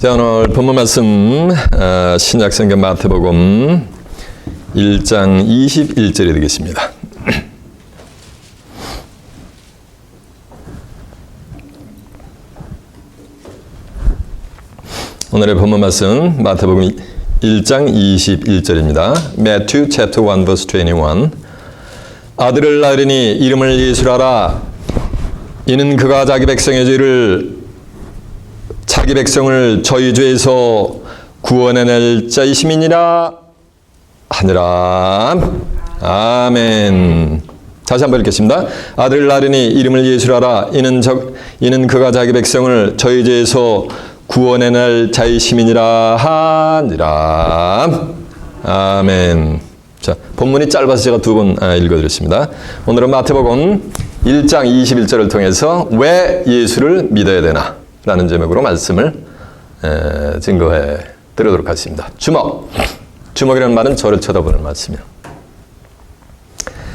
자, 오늘 본문 말씀 신약성경 마태복음 1장 21절이 되겠습니다. 오늘의 본문 말씀 마태복음 1장 21절입니다. Matthew chapter 1 verse 21. 아들을 낳으리니 이름을 예수라라. 이는 그가 자기 백성의 저희 죄에서 구원해낼 자이심이니라 하니라. 아멘. 다시 한번 읽겠습니다. 아들을 낳으리니 이름을 예수라라. 이는 그가 자기 백성을 저희 죄에서 구원해낼 자이심이니라 하니라. 아멘. 자, 본문이 짧아서 제가 두 번 읽어드렸습니다. 오늘은 마태복음 1장 21절을 통해서 왜 예수를 믿어야 되나 라는 제목으로 말씀을 증거해 드리도록 하겠습니다. 주목이라는 말은 저를 쳐다보는 말씀이요.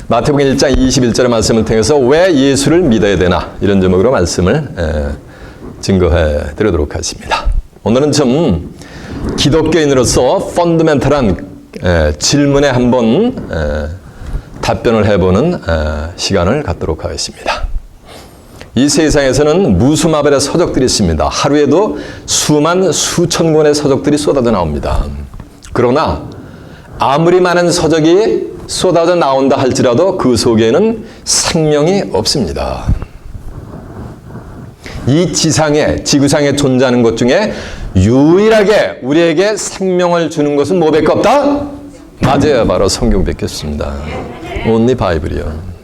마태복음 1장 21절의 말씀을 통해서 왜 예수를 믿어야 되나 이런 제목으로 말씀을 증거해 드리도록 하겠습니다. 오늘은 좀 기독교인으로서 펀더멘털한 질문에 한번 답변을 해보는 시간을 갖도록 하겠습니다. 이 세상에서는 무수마별의 서적들이 있습니다. 하루에도 수천 권의 서적들이 쏟아져 나옵니다. 그러나 아무리 많은 서적이 쏟아져 나온다 할지라도 그 속에는 생명이 없습니다. 이 지구상에 존재하는 것 중에 유일하게 우리에게 생명을 주는 것은 뭐밖에 없다? 맞아요. 바로 성경밖에 없습니다. Only 바이블이요.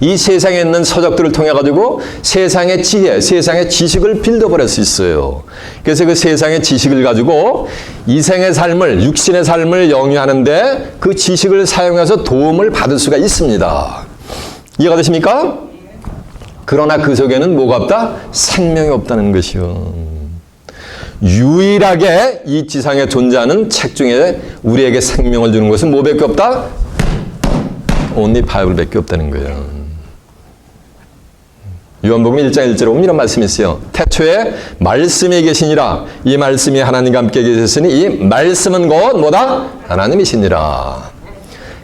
이 세상에 있는 서적들을 통해 가지고 세상의 지혜, 세상의 지식을 빌더버릴 수 있어요. 그래서 그 세상의 지식을 가지고 이생의 삶을, 육신의 삶을 영위하는데 그 지식을 사용해서 도움을 받을 수가 있습니다. 이해가 되십니까? 그러나 그 속에는 뭐가 없다? 생명이 없다는 것이요. 유일하게 이 지상에 존재하는 책 중에 우리에게 생명을 주는 것은 뭐밖에 없다? Only 바이블밖에 없다는 거예요. 요한복음 1장 1절에 보면 이런 말씀이 있어요. 태초에 말씀이 계시니라. 이 말씀이 하나님과 함께 계셨으니 이 말씀은 곧 뭐다? 하나님이시니라.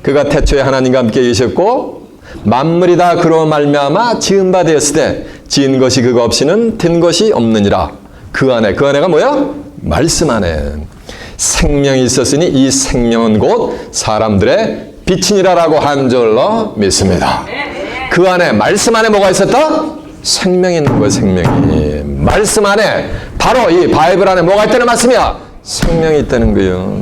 그가 태초에 하나님과 함께 계셨고 만물이 다 그로 말미암아 지은 바 되었을 때 지은 것이 그가 없이는 된 것이 없느니라. 그 안에가 뭐야? 말씀 안에 생명이 있었으니 이 생명은 곧 사람들의 빛이니라라고 한 줄로 믿습니다. 그 안에 말씀 안에 뭐가 있었다? 생명이 있는 거예요. 생명이. 말씀 안에 바로 이 바이블 안에 뭐가 있다는 말씀이야? 생명이 있다는 거예요.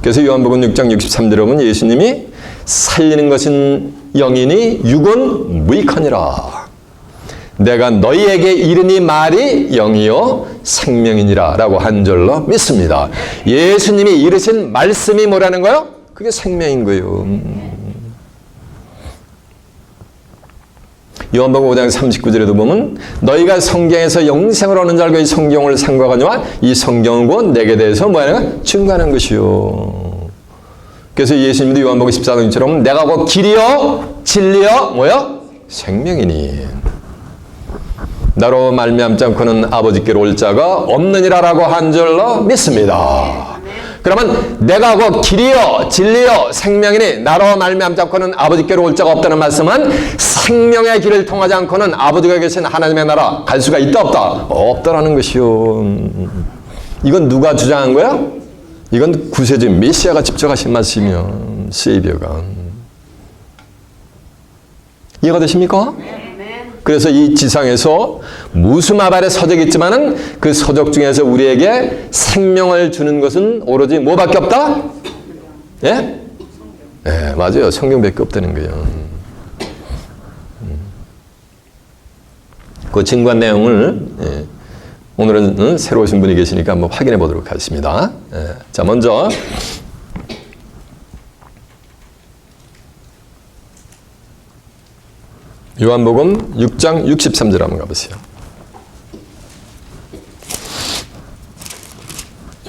그래서 요한복음 6장 63절에 보면 예수님이 살리는 것은 영이니 육은 무익하니라. 내가 너희에게 이르니 말이 영이요 생명이니라 라고 한 줄로 믿습니다. 예수님이 이르신 말씀이 뭐라는 거예요? 그게 생명인 거예요. 요한복음 5장 39절에도 보면 너희가 성경에서 영생을 얻는 줄 알고 이 성경을 상고하거니와 이 성경은 곧 내게 대해서 뭐하는 증거하는 것이요. 그래서 예수님도 요한복음 14장처럼 내가 곧 길이요 진리요 뭐요? 생명이니 나로 말미암지 않고는 아버지께로 올 자가 없느니라라고 한 줄로 믿습니다. 그러면 내가 곧 길이요 진리요 생명이니 나로 말미암지 않고는 아버지께로 올 자가 없다는 말씀은 생명의 길을 통하지 않고는 아버지가 계신 하나님의 나라 갈 수가 있다 없다? 없다라는 것이요. 이건 누가 주장한 거야? 이건 구세주 메시아가 직접 하신 말씀이요. 세이비어가. 이해가 되십니까? 그래서 이 지상에서 무수마발의 서적이 있지만은 그 서적 중에서 우리에게 생명을 주는 것은 오로지 뭐밖에 없다? 예? 예, 맞아요. 성경밖에 없다는 거예요. 그 증거한 내용을 오늘은 새로 오신 분이 계시니까 한번 확인해 보도록 하겠습니다. 자, 먼저 요한복음 6장 63절 한번 가보세요.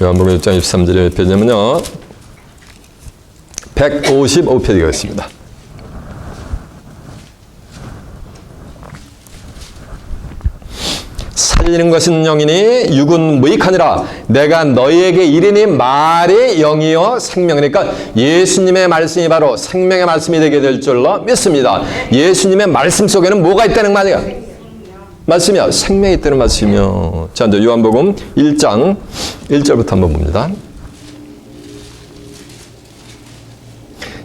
요한복음 6장 63절에 몇 페이지냐면요 155페이지가 있습니다. 살리는 것은 영이니 육은 무익하니라. 내가 너희에게 이르니 말이 영이요 생명이니까 예수님의 말씀이 바로 생명의 말씀이 되게 될 줄로 믿습니다. 예수님의 말씀 속에는 뭐가 있다는 말이야? 말씀이야. 생명이 있다는 말씀이요. 자, 이제 요한복음 1장 1절부터 한번 봅니다.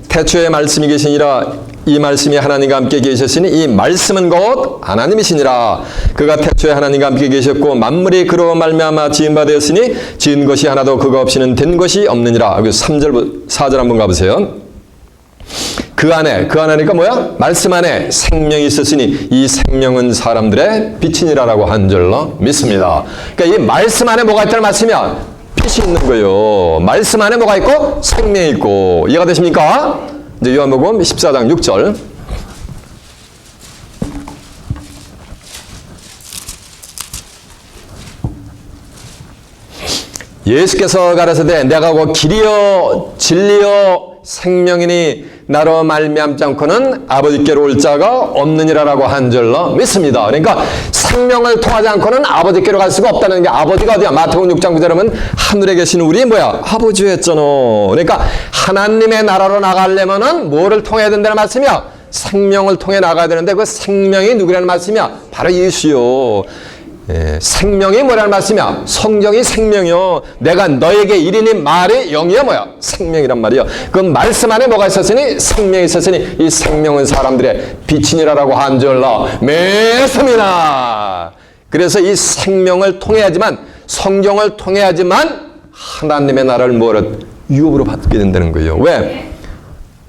태초에 말씀이 계시니라. 이 말씀이 하나님과 함께 계셨으니 이 말씀은 곧 하나님이시니라. 그가 태초에 하나님과 함께 계셨고 만물이 그로 말미암아 지은 바 되었으니 지은 것이 하나도 그가 없이는 된 것이 없느니라. 3절 4절 한번 가보세요. 그 안에니까 뭐야? 말씀 안에 생명이 있었으니 이 생명은 사람들의 빛이니라라고 한 줄로 믿습니다. 그러니까 이 말씀 안에 뭐가 있다는 말씀이야? 빛이 있는 거예요. 말씀 안에 뭐가 있고? 생명이 있고. 이해가 되십니까? 이제 요한복음 14장 6절. 예수께서 가라사대 내가 곧 길이요 진리요 생명이니 나로 말미암지 않고는 아버지께로 올 자가 없느니라라고 한 줄로 믿습니다. 그러니까 생명을 통하지 않고는 아버지께로 갈 수가 없다는 게 아버지가 어디야? 마태복음 6장 9절에 보면 하늘에 계신 우리 뭐야? 아버지 했잖아. 그러니까 하나님의 나라로 나가려면은 뭐를 통해야 된다는 말씀이야? 생명을 통해 나가야 되는데 그 생명이 누구라는 말씀이야? 바로 예수요. 생명이 뭐라는 말씀이야? 성경이 생명이요. 내가 너에게 이르니 말이 영이야 뭐야? 생명이란 말이야. 그 말씀 안에 뭐가 있었으니? 생명이 있었으니 이 생명은 사람들의 빛이니라라고 한 줄로 믿습니다. 그래서 이 생명을 통해야지만 성경을 통해야지만 하나님의 나라를 뭐라 유업으로 받게 된다는 거예요. 왜?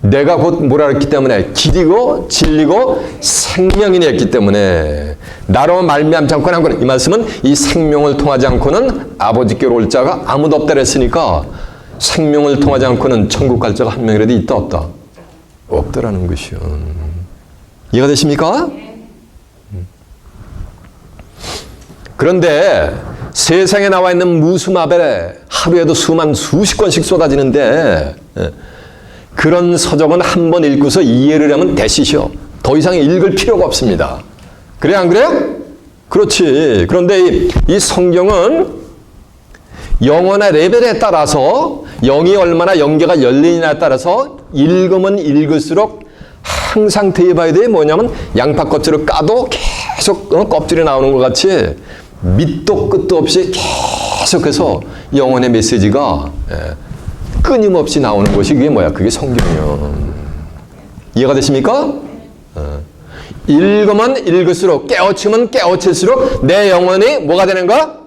내가 곧 뭐라 했기 때문에 길이고 진리고 생명이니 했기 때문에 나로 말미암지 않고는 이 말씀은 이 생명을 통하지 않고는 아버지께로 올 자가 아무도 없다 그랬으니까 생명을 통하지 않고는 천국 갈 자가 한 명이라도 있다 없다? 없더라는 것이요. 이해가 되십니까? 그런데 세상에 나와 있는 무수마벨에 하루에도 수십 권씩 쏟아지는데 그런 서적은 한 번 읽고서 이해를 하면 대시셔. 더 이상 읽을 필요가 없습니다. 그래 안 그래요? 그렇지. 그런데 이 성경은 영혼의 레벨에 따라서 영이 얼마나 영계가 열리느냐에 따라서 읽으면 읽을수록 항상 대봐야 돼. 뭐냐면 양파 껍질을 까도 계속 껍질이 나오는 것 같이 밑도 끝도 없이 계속해서 영혼의 메시지가 끊임없이 나오는 것이 그게 뭐야? 그게 성경이요. 이해가 되십니까? 읽으면 읽을수록 깨우치면 깨우칠수록 내 영혼이 뭐가 되는가?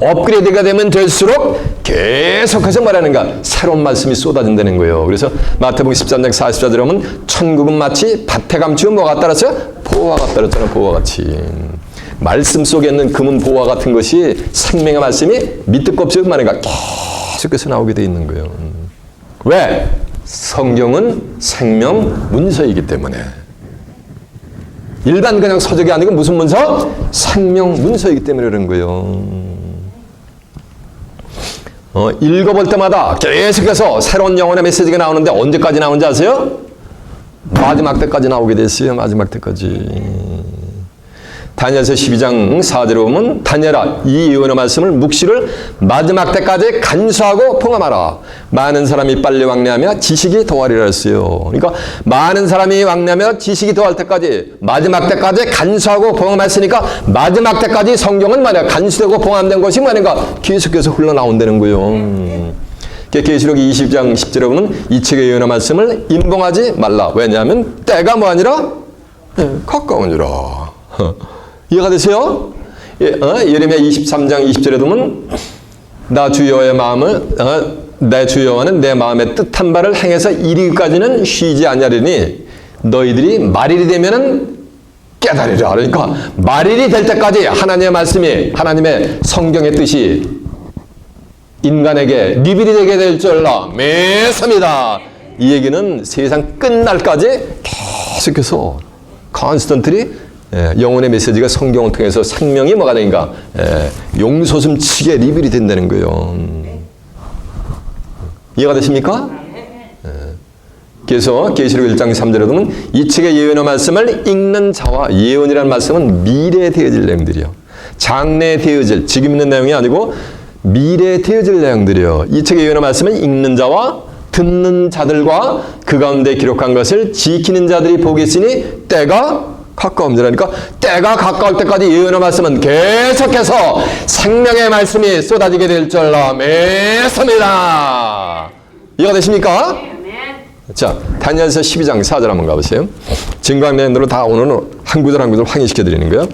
업그레이드가 되면 될수록 계속해서 뭐라는가? 새로운 말씀이 쏟아진다는 거예요. 그래서 마태복음 13장 44절에 보면 천국은 마치 밭에 감추면 뭐가 따랐어요? 보화가 같다 그랬잖아요. 보화가 같이. 말씀 속에 있는 금은 보화 같은 것이 생명의 말씀이 밑도 껍질만 하니까 계속해서 나오게 돼 있는 거예요. 왜? 성경은 생명 문서이기 때문에. 일반 그냥 서적이 아니고 무슨 문서? 생명 문서이기 때문에 그런 거예요. 읽어볼 때마다 계속해서 새로운 영혼의 메시지가 나오는데 언제까지 나오는지 아세요? 마지막 때까지 나오게 됐어요. 마지막 때까지. 다니엘서 12장 4절에 보면 다니엘아 이 예언의 말씀을 묵시를 마지막 때까지 간수하고 봉함하라. 많은 사람이 빨리 왕래하며 지식이 더하리라 했어요. 그러니까 많은 사람이 왕래하며 지식이 더할 때까지 마지막 때까지 간수하고 봉함했으니까 마지막 때까지 성경은 뭐냐 간수되고 봉함된 것이 뭐냐가 계속해서 흘러나온다는 거예요. 계시록 20장 10절에 보면 이 책의 예언의 말씀을 임봉하지 말라. 왜냐하면 때가 뭐 아니라 가까우니라. 이해가 되세요? 예레미야 23장 20절에 보면 나 주여의 마음을 내 주여와는 내 마음의 뜻한 바를 행해서 이르기까지는 쉬지 아니하리니 너희들이 말일이 되면은 깨달으리라. 그러니까 말일이 될 때까지 하나님의 말씀이 하나님의 성경의 뜻이 인간에게 리빌이 되게 될 줄로 믿습니다. 이 얘기는 세상 끝날까지 계속해서 컨스턴트리 영혼의 메시지가 성경을 통해서 생명이 뭐가 되는가? 용솟음치게 리빌이 된다는 거예요. 이해가 되십니까? 그래서 계시록 1장 3절에 보면 이 책의 예언의 말씀을 읽는 자와 예언이라는 말씀은 미래에 되어질 내용들이요. 장래 되어질, 지금 있는 내용이 아니고 미래 되어질 내용들이요. 이 책의 예언의 말씀은 읽는 자와 듣는 자들과 그 가운데 기록한 것을 지키는 자들이 보겠으니 때가 가까움이라니까 때가 가까울 때까지 예언의 말씀은 계속해서 생명의 말씀이 쏟아지게 될 줄로 믿습니다. 이해가 되십니까? 자, 다니엘서 12장 4절 한번 가보세요. 증거학내용들은 다 오늘은 한 구절 한 구절 확인시켜 드리는 거예요.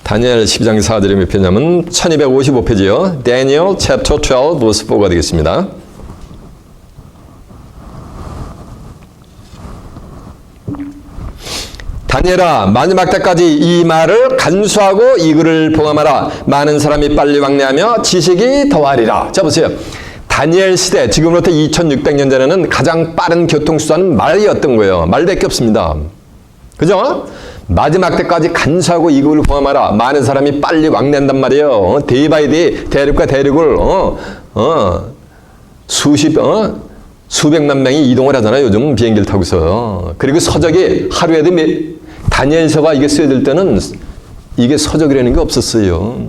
다니엘 12장 4절이 몇 페이지냐면 1255페이지요. Daniel chapter 12 verse 4가 되겠습니다. 다니엘아, 마지막 때까지 이 말을 간수하고 이 글을 봉함하라. 많은 사람이 빨리 왕래하며 지식이 더하리라. 자, 보세요. 다니엘 시대, 지금으로부터 2600년 전에는 가장 빠른 교통수단은 말이었던 거예요. 말밖에 없습니다. 그죠? 마지막 때까지 간수하고 이 글을 봉함하라. 많은 사람이 빨리 왕래한단 말이에요. 데이 바이 데이, 대륙과 대륙을 수백만 명이 이동을 하잖아요. 요즘 비행기를 타고서. 그리고 서적이 하루에도 다니엘서가 이게 쓰여질 때는 이게 서적이라는 게 없었어요.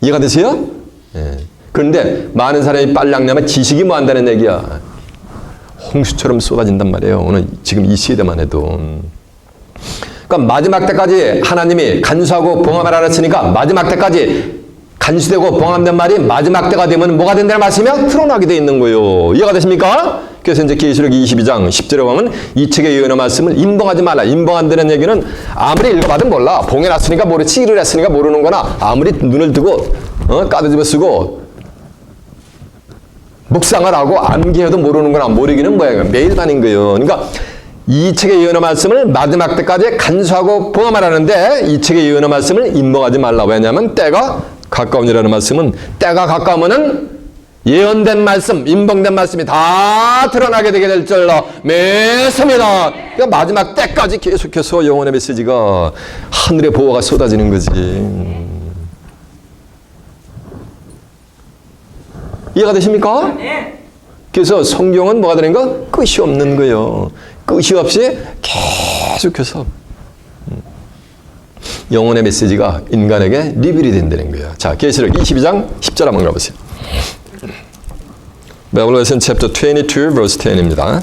이해가 되세요? 예. 그런데 많은 사람이 빨리 왕래하면 지식이 뭐 한다는 얘기야. 홍수처럼 쏟아진단 말이에요. 오늘 지금 이 시대만 해도. 그러니까 마지막 때까지 하나님이 간수하고 봉함하라 했으니까 마지막 때까지 간수되고 봉함된 말이 마지막 때가 되면 뭐가 된다는 말씀이야? 드러나게 돼 있는 거예요. 이해가 되십니까? 그래서 이제 계시록 22장 10절에 보면 이 책의 예언의 말씀을 임봉하지 말라. 임봉한다는 얘기는 아무리 읽어봐도 몰라. 봉해놨으니까 모르지, 일을 했으니까 모르는 거나 아무리 눈을 뜨고 까드집어 쓰고 묵상을 하고 암기해도 모르는 거나 모르기는 뭐야. 매일 다닌 거예요. 그러니까 이 책의 예언의 말씀을 마지막 때까지 간수하고 봉함하라는데 이 책의 예언의 말씀을 임봉하지 말라. 왜냐하면 때가 가까운이라는 말씀은 때가 가까우면은 예언된 말씀, 임봉된 말씀이 다 드러나게 되게 될 줄로 믿습니다. 그러니까 마지막 때까지 계속해서 영혼의 메시지가 하늘의 보호가 쏟아지는 거지. 이해가 되십니까? 네. 그래서 성경은 뭐가 되는 거? 끝이 없는 거예요. 끝이 없이 계속해서 영혼의 메시지가 인간에게 리빌이 된다는 거예요. 자, 계시록 22장 10절 한번 가보세요. Revelation chapter 22 verse 10입니다.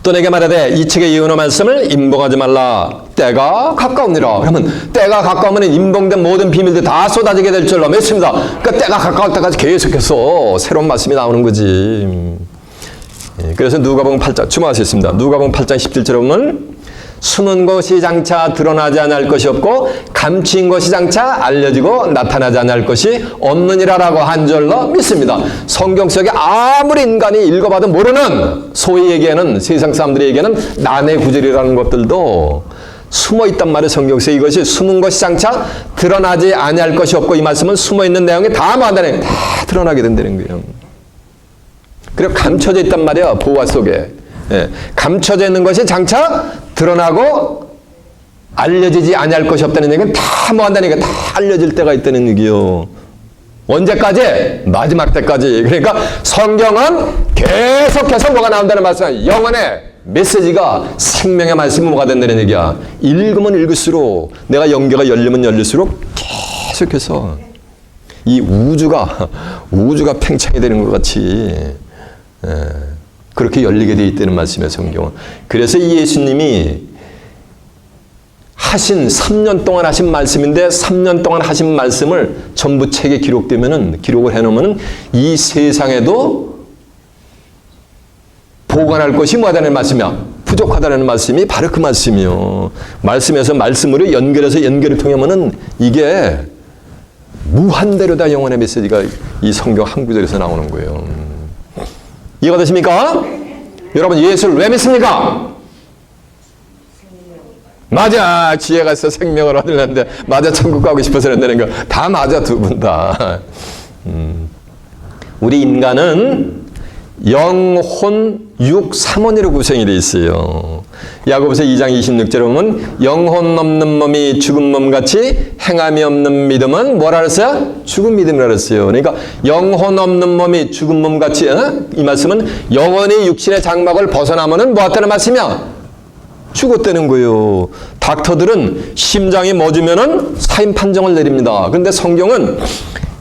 또 내게 말하되 이 책의 예언의 말씀을 임봉하지 말라. 때가 가까우니라. 그러면 때가 가까우면 임봉된 모든 비밀들 다 쏟아지게 될 줄로 믿습니다. 그러니까 때가 가까울 때까지 계속해서 새로운 말씀이 나오는 거지. 그래서 누가복음 8장 주목하셨습니다. 누가복음 8장 17절에 보면 숨은 것이 장차 드러나지 않을 것이 없고 감추인 것이 장차 알려지고 나타나지 않을 것이 없느니라라고 한 줄로 믿습니다. 성경 속에 아무리 인간이 읽어봐도 모르는 소위 얘기하는 세상 사람들이 얘기하는 난해 구절이라는 것들도 숨어 있단 말이에요. 성경 속에 이것이 숨은 것이 장차 드러나지 아니할 것이 없고 이 말씀은 숨어 있는 내용이 다 뭐한다는 다 드러나게 된다는 거예요. 그리고 감춰져 있단 말이에요. 보화 속에. 예, 감춰져 있는 것이 장차 드러나고 알려지지 아니할 것이 없다는 얘기는 다 뭐한다는 얘기가 다 알려질 때가 있다는 얘기요. 언제까지? 마지막 때까지. 그러니까 성경은 계속해서 뭐가 나온다는 말씀이야. 영혼의 메시지가 생명의 말씀이 뭐가 된다는 얘기야. 읽으면 읽을수록 내가 영계가 열리면 열릴수록 계속해서 이 우주가 팽창이 되는 것 같이 그렇게 열리게 되어 있다는 말씀이에요. 성경은. 그래서 이 예수님이 하신 3년 동안 하신 말씀인데 3년 동안 하신 말씀을 전부 책에 기록을 해놓으면 이 세상에도 보관할 것이 뭐하다는 말씀이야? 부족하다는 말씀이 바로 그 말씀이요. 말씀에서 말씀으로 연결을 통하면은 이게 무한대로 영혼의 메시지가 이 성경 한 구절에서 나오는 거예요. 이해가 되십니까? 여러분 예수를 왜 믿습니까? 맞아. 지혜가 있어 생명을 얻으려는데 맞아. 천국 가고 싶어서 그런다는 거 다 맞아. 두 분 다. 우리 인간은 영혼, 육, 삼원으로 구성이 되어 있어요. 야고보서 2장 26절에 보면 영혼 없는 몸이 죽은 몸같이 행함이 없는 믿음은 뭐라 그랬어요? 죽은 믿음이라 그랬어요. 그러니까 영혼 없는 몸이 죽은 몸같이, 이 말씀은 영혼이 육신의 장막을 벗어나면은 뭐 같다는 말씀이야? 죽었다는 거예요. 닥터들은 심장이 멎으면은 사임 판정을 내립니다. 그런데 성경은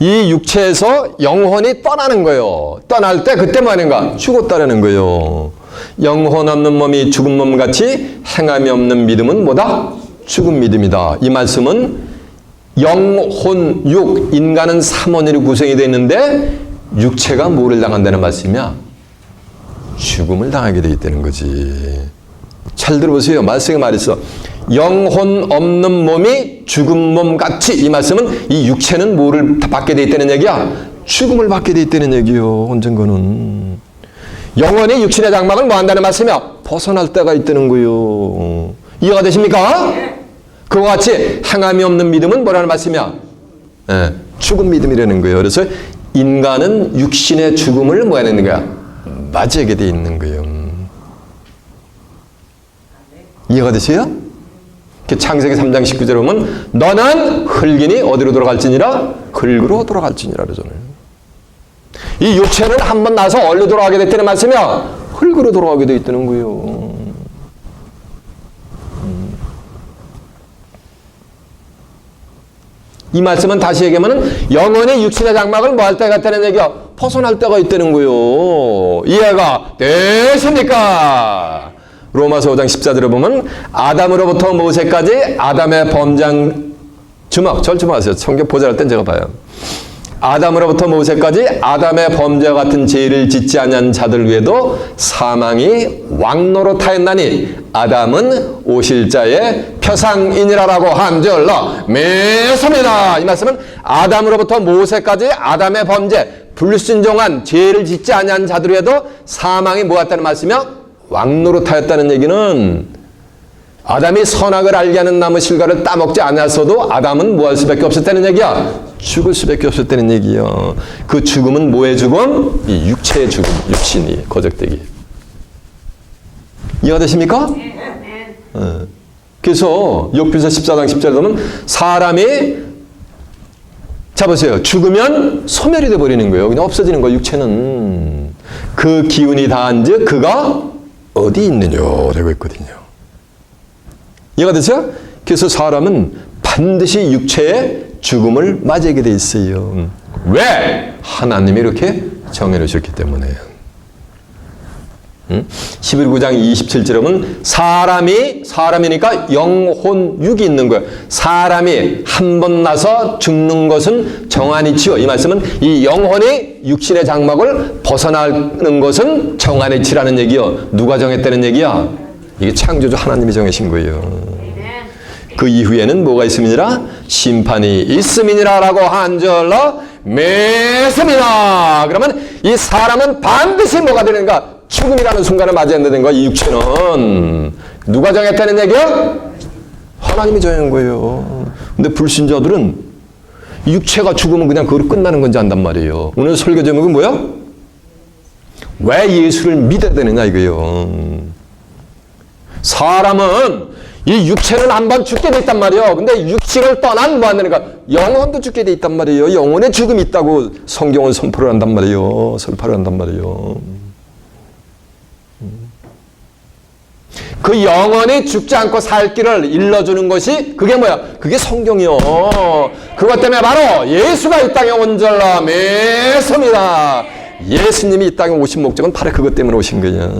이 육체에서 영혼이 떠나는 거예요. 떠날 때 그때 뭐 하는가? 죽었다라는 거예요. 영혼 없는 몸이 죽은 몸같이 행함이 없는 믿음은 뭐다? 죽은 믿음이다. 이 말씀은 영혼, 육, 인간은 삼원으로 구성이 되어 있는데 육체가 뭐를 당한다는 말씀이야? 죽음을 당하게 되어 있다는 거지. 잘 들어보세요. 말씀에 말했어. 영혼 없는 몸이 죽은 몸 같이. 이 말씀은 이 육체는 뭐를 받게 돼 있다는 얘기야? 죽음을 받게 돼 있다는 얘기요. 언젠가는. 영혼이 육신의 장막을 뭐 한다는 말씀이야? 벗어날 때가 있다는 거요. 이해가 되십니까? 그와 같이 행함이 없는 믿음은 뭐라는 말씀이야? 네, 죽은 믿음이라는 거예요. 그래서 인간은 육신의 죽음을 뭐 하는 거야? 맞이하게 돼 있는 거예요. 이해가 되세요? 창세기 3장 19절에 보면 너는 흙이니 어디로 돌아갈지니라? 흙으로 돌아갈지니라 그러잖아요. 이 육체는 한번 나서 어디로 돌아가게 됐다는 말씀이야? 흙으로 돌아가게 돼 있다는 거예요. 이 말씀은 다시 얘기하면 영혼이 육신의 장막을 뭐 할 때가 있다는 얘기야? 벗어날 때가 있다는 거예요. 이해가 되십니까? 로마서 5장 14절에 보면 아담으로부터 모세까지 아담의 범장 주먹 절주마세요. 성경 보좌할 땐 제가 봐요. 아담으로부터 모세까지 아담의 범죄와 같은 죄를 짓지 않은 자들 외에도 사망이 왕노릇하였나니 아담은 오실 자의 표상이니라라고 한절로 매섭니다. 이 말씀은 아담으로부터 모세까지 아담의 범죄 불순종한 죄를 짓지 않은 자들 외에도 사망이 뭐였다는 말씀이요? 왕노릇하였다는 얘기는 아담이 선악을 알게 하는 나무 실과를 따먹지 않았어도 아담은 뭐 할 수밖에 없었다는 얘기야? 죽을 수밖에 없었다는 얘기야. 그 죽음은 뭐의 죽음? 이 육체의 죽음, 육신이 거적되기. 이해가 되십니까? 그래서 욥기서 14장 10절에 보면 사람이 자 보세요. 죽으면 소멸이 돼버리는 거예요. 그냥 없어지는 거예요. 육체는. 그 기운이 다한즉 그가 어디 있느냐 되고 있거든요. 이해가 되세요? 그래서 사람은 반드시 육체의 죽음을 맞이하게 돼 있어요. 왜? 하나님이 이렇게 정해놓으셨기 때문에. 11장 27절에 보면 사람이니까 영혼 육이 있는 거예요. 사람이 한 번 나서 죽는 것은 정한이치요. 이 말씀은 이 영혼이 육신의 장막을 벗어나는 것은 정한이치라는 얘기요. 누가 정했다는 얘기야? 이게 창조주 하나님이 정하신 거예요. 그 이후에는 뭐가 있음이니라? 심판이 있음이니라라고 한절로 매습니다. 그러면 이 사람은 반드시 뭐가 되는가? 죽음이라는 순간을 맞이해야 되는 거야. 이 육체는 누가 정했다는 얘기야? 하나님이 정한 거예요. 근데 불신자들은 육체가 죽으면 그냥 그걸로 끝나는 건지 안단 말이에요. 오늘 설교 제목은 뭐야? 왜 예수를 믿어야 되느냐 이거예요. 사람은 이 육체는 한번 죽게 돼 있단 말이에요. 근데 육신을 떠난 뭐 하느니까 영혼도 죽게 돼 있단 말이에요. 영혼의 죽음이 있다고 성경은 선포를 한단 말이에요. 설파를 한단 말이에요. 그 영원히 죽지 않고 살 길을 일러주는 것이 그게 뭐야? 그게 성경이요. 그것 때문에 바로 예수가 이 땅에 온 줄로 믿습니다. 예수님이 이 땅에 오신 목적은 바로 그것 때문에 오신 거야.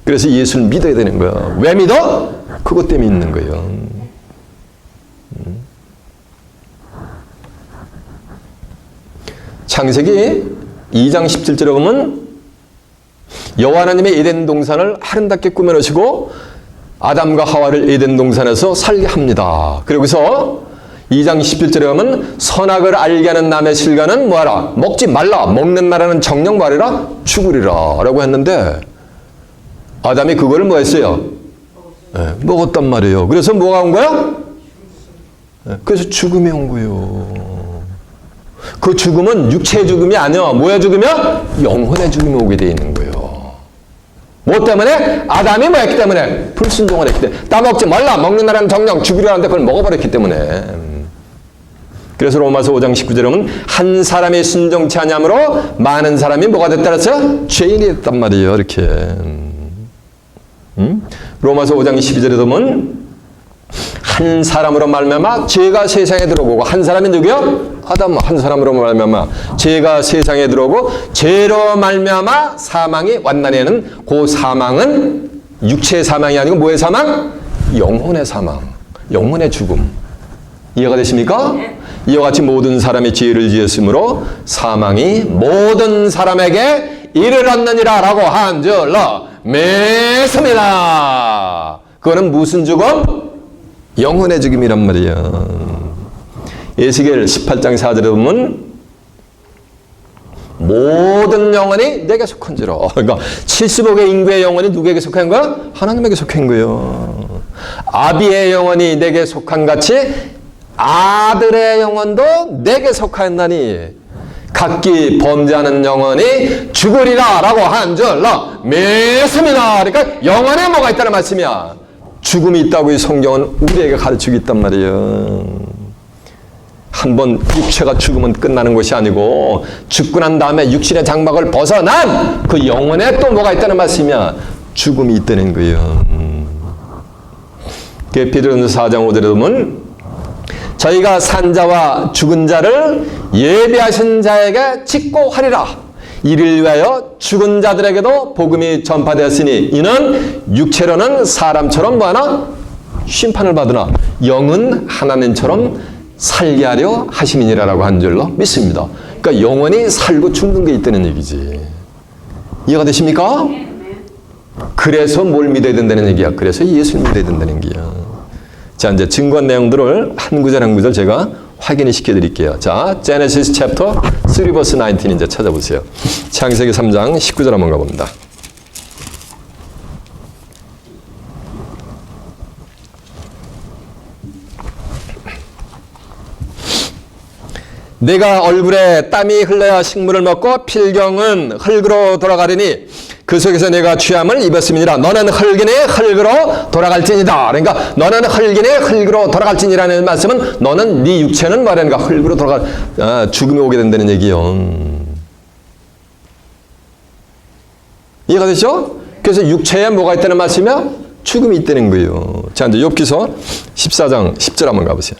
그래서 예수를 믿어야 되는 거야. 왜 믿어? 그것 때문에 있는 거예요. 창세기 2장 17절에 보면 여호와 하나님의 에덴 동산을 아름답게 꾸며놓으시고 아담과 하와를 에덴 동산에서 살게 합니다. 그러고서 2장 17절에 가면 선악을 알게 하는 남의 실과는 뭐하라? 먹지 말라. 먹는 날에는 정녕 말이라 죽으리라 라고 했는데 아담이 그거를 뭐 했어요? 네, 먹었단 말이에요. 그래서 뭐가 온 거야? 네, 그래서 죽음이 온 거예요. 그 죽음은 육체의 죽음이 아니야. 뭐의 죽음이야? 영혼의 죽음이 오게 돼 있는 거예요. 뭐 때문에? 아담이 뭐 했기 때문에? 불순종을 했기 때문에. 따먹지 말라. 먹는 나라는 정령 죽이려는데 그걸 먹어버렸기 때문에. 그래서 로마서 5장 19절에 보면 한 사람이 순종치 아니함으로 많은 사람이 뭐가 됐다 그랬어요? 죄인이 됐단 말이에요. 이렇게. 로마서 5장 12절에 보면 한 사람으로 말미암아 죄가 세상에 들어오고 한 사람이 누구요? 아담. 한 사람으로 말미암아 죄가 세상에 들어오고 죄로 말미암아 사망이 왔나니는 그 사망은 육체의 사망이 아니고 뭐의 사망? 영혼의 사망. 영혼의 죽음. 이해가 되십니까? 이와 같이 모든 사람이 죄를 지었으므로 사망이 모든 사람에게 이르렀느니라 라고 한줄로 맺습니다. 그거는 무슨 죽음? 영혼의 죽음이란 말이에요. 에스겔 18장 4절에 보면 모든 영혼이 내게 속한지라. 그러니까 75개 인구의 영혼이 누구에게 속한 거야? 하나님에게 속한 거예요. 아비의 영혼이 내게 속한 같이 아들의 영혼도 내게 속하였나니 각기 범죄하는 영혼이 죽으리라 라고 한 줄로 맺습니다. 그러니까 영혼에 뭐가 있다는 말씀이야. 죽음이 있다고 이 성경은 우리에게 가르치고 있단 말이에요. 한번 육체가 죽으면 끝나는 것이 아니고 죽고 난 다음에 육신의 장막을 벗어난 그 영혼에 또 뭐가 있다는 말씀이야. 죽음이 있다는 거예요. 베드로전서 4장 5절에 보면 저희가 산 자와 죽은 자를 예비하신 자에게 직고하리라. 이를 위하여 죽은 자들에게도 복음이 전파되었으니 이는 육체로는 사람처럼 뭐하나? 심판을 받으나 영은 하나님처럼 살게 하려 하심이니라라고 한 줄로 믿습니다. 그러니까 영원히 살고 죽는 게 있다는 얘기지. 이해가 되십니까? 그래서 뭘 믿어야 된다는 얘기야. 그래서 예수를 믿어야 된다는 얘기야. 자, 이제 증거한 내용들을 한 구절 한 구절 제가 확인을 시켜드릴게요. 자, Genesis chapter 3 verse 19 이제 찾아보세요. 창세기 3장 19절 한번 가봅니다. 내가 얼굴에 땀이 흘러야 식물을 먹고 필경은 흙으로 돌아가리니 그 속에서 내가 취함을 입었음이니라. 너는 흙이니 흙으로 돌아갈지니다. 그러니까 너는 흙이니 흙으로 돌아갈지니라는 말씀은 너는 네 육체는 말하는가 흙으로 죽음이 오게 된다는 얘기요. 이해가 되죠? 그래서 육체에 뭐가 있다는 말씀이야? 죽음이 있다는 거예요. 자, 이제 욥기서 14장 10절 한번 가보세요.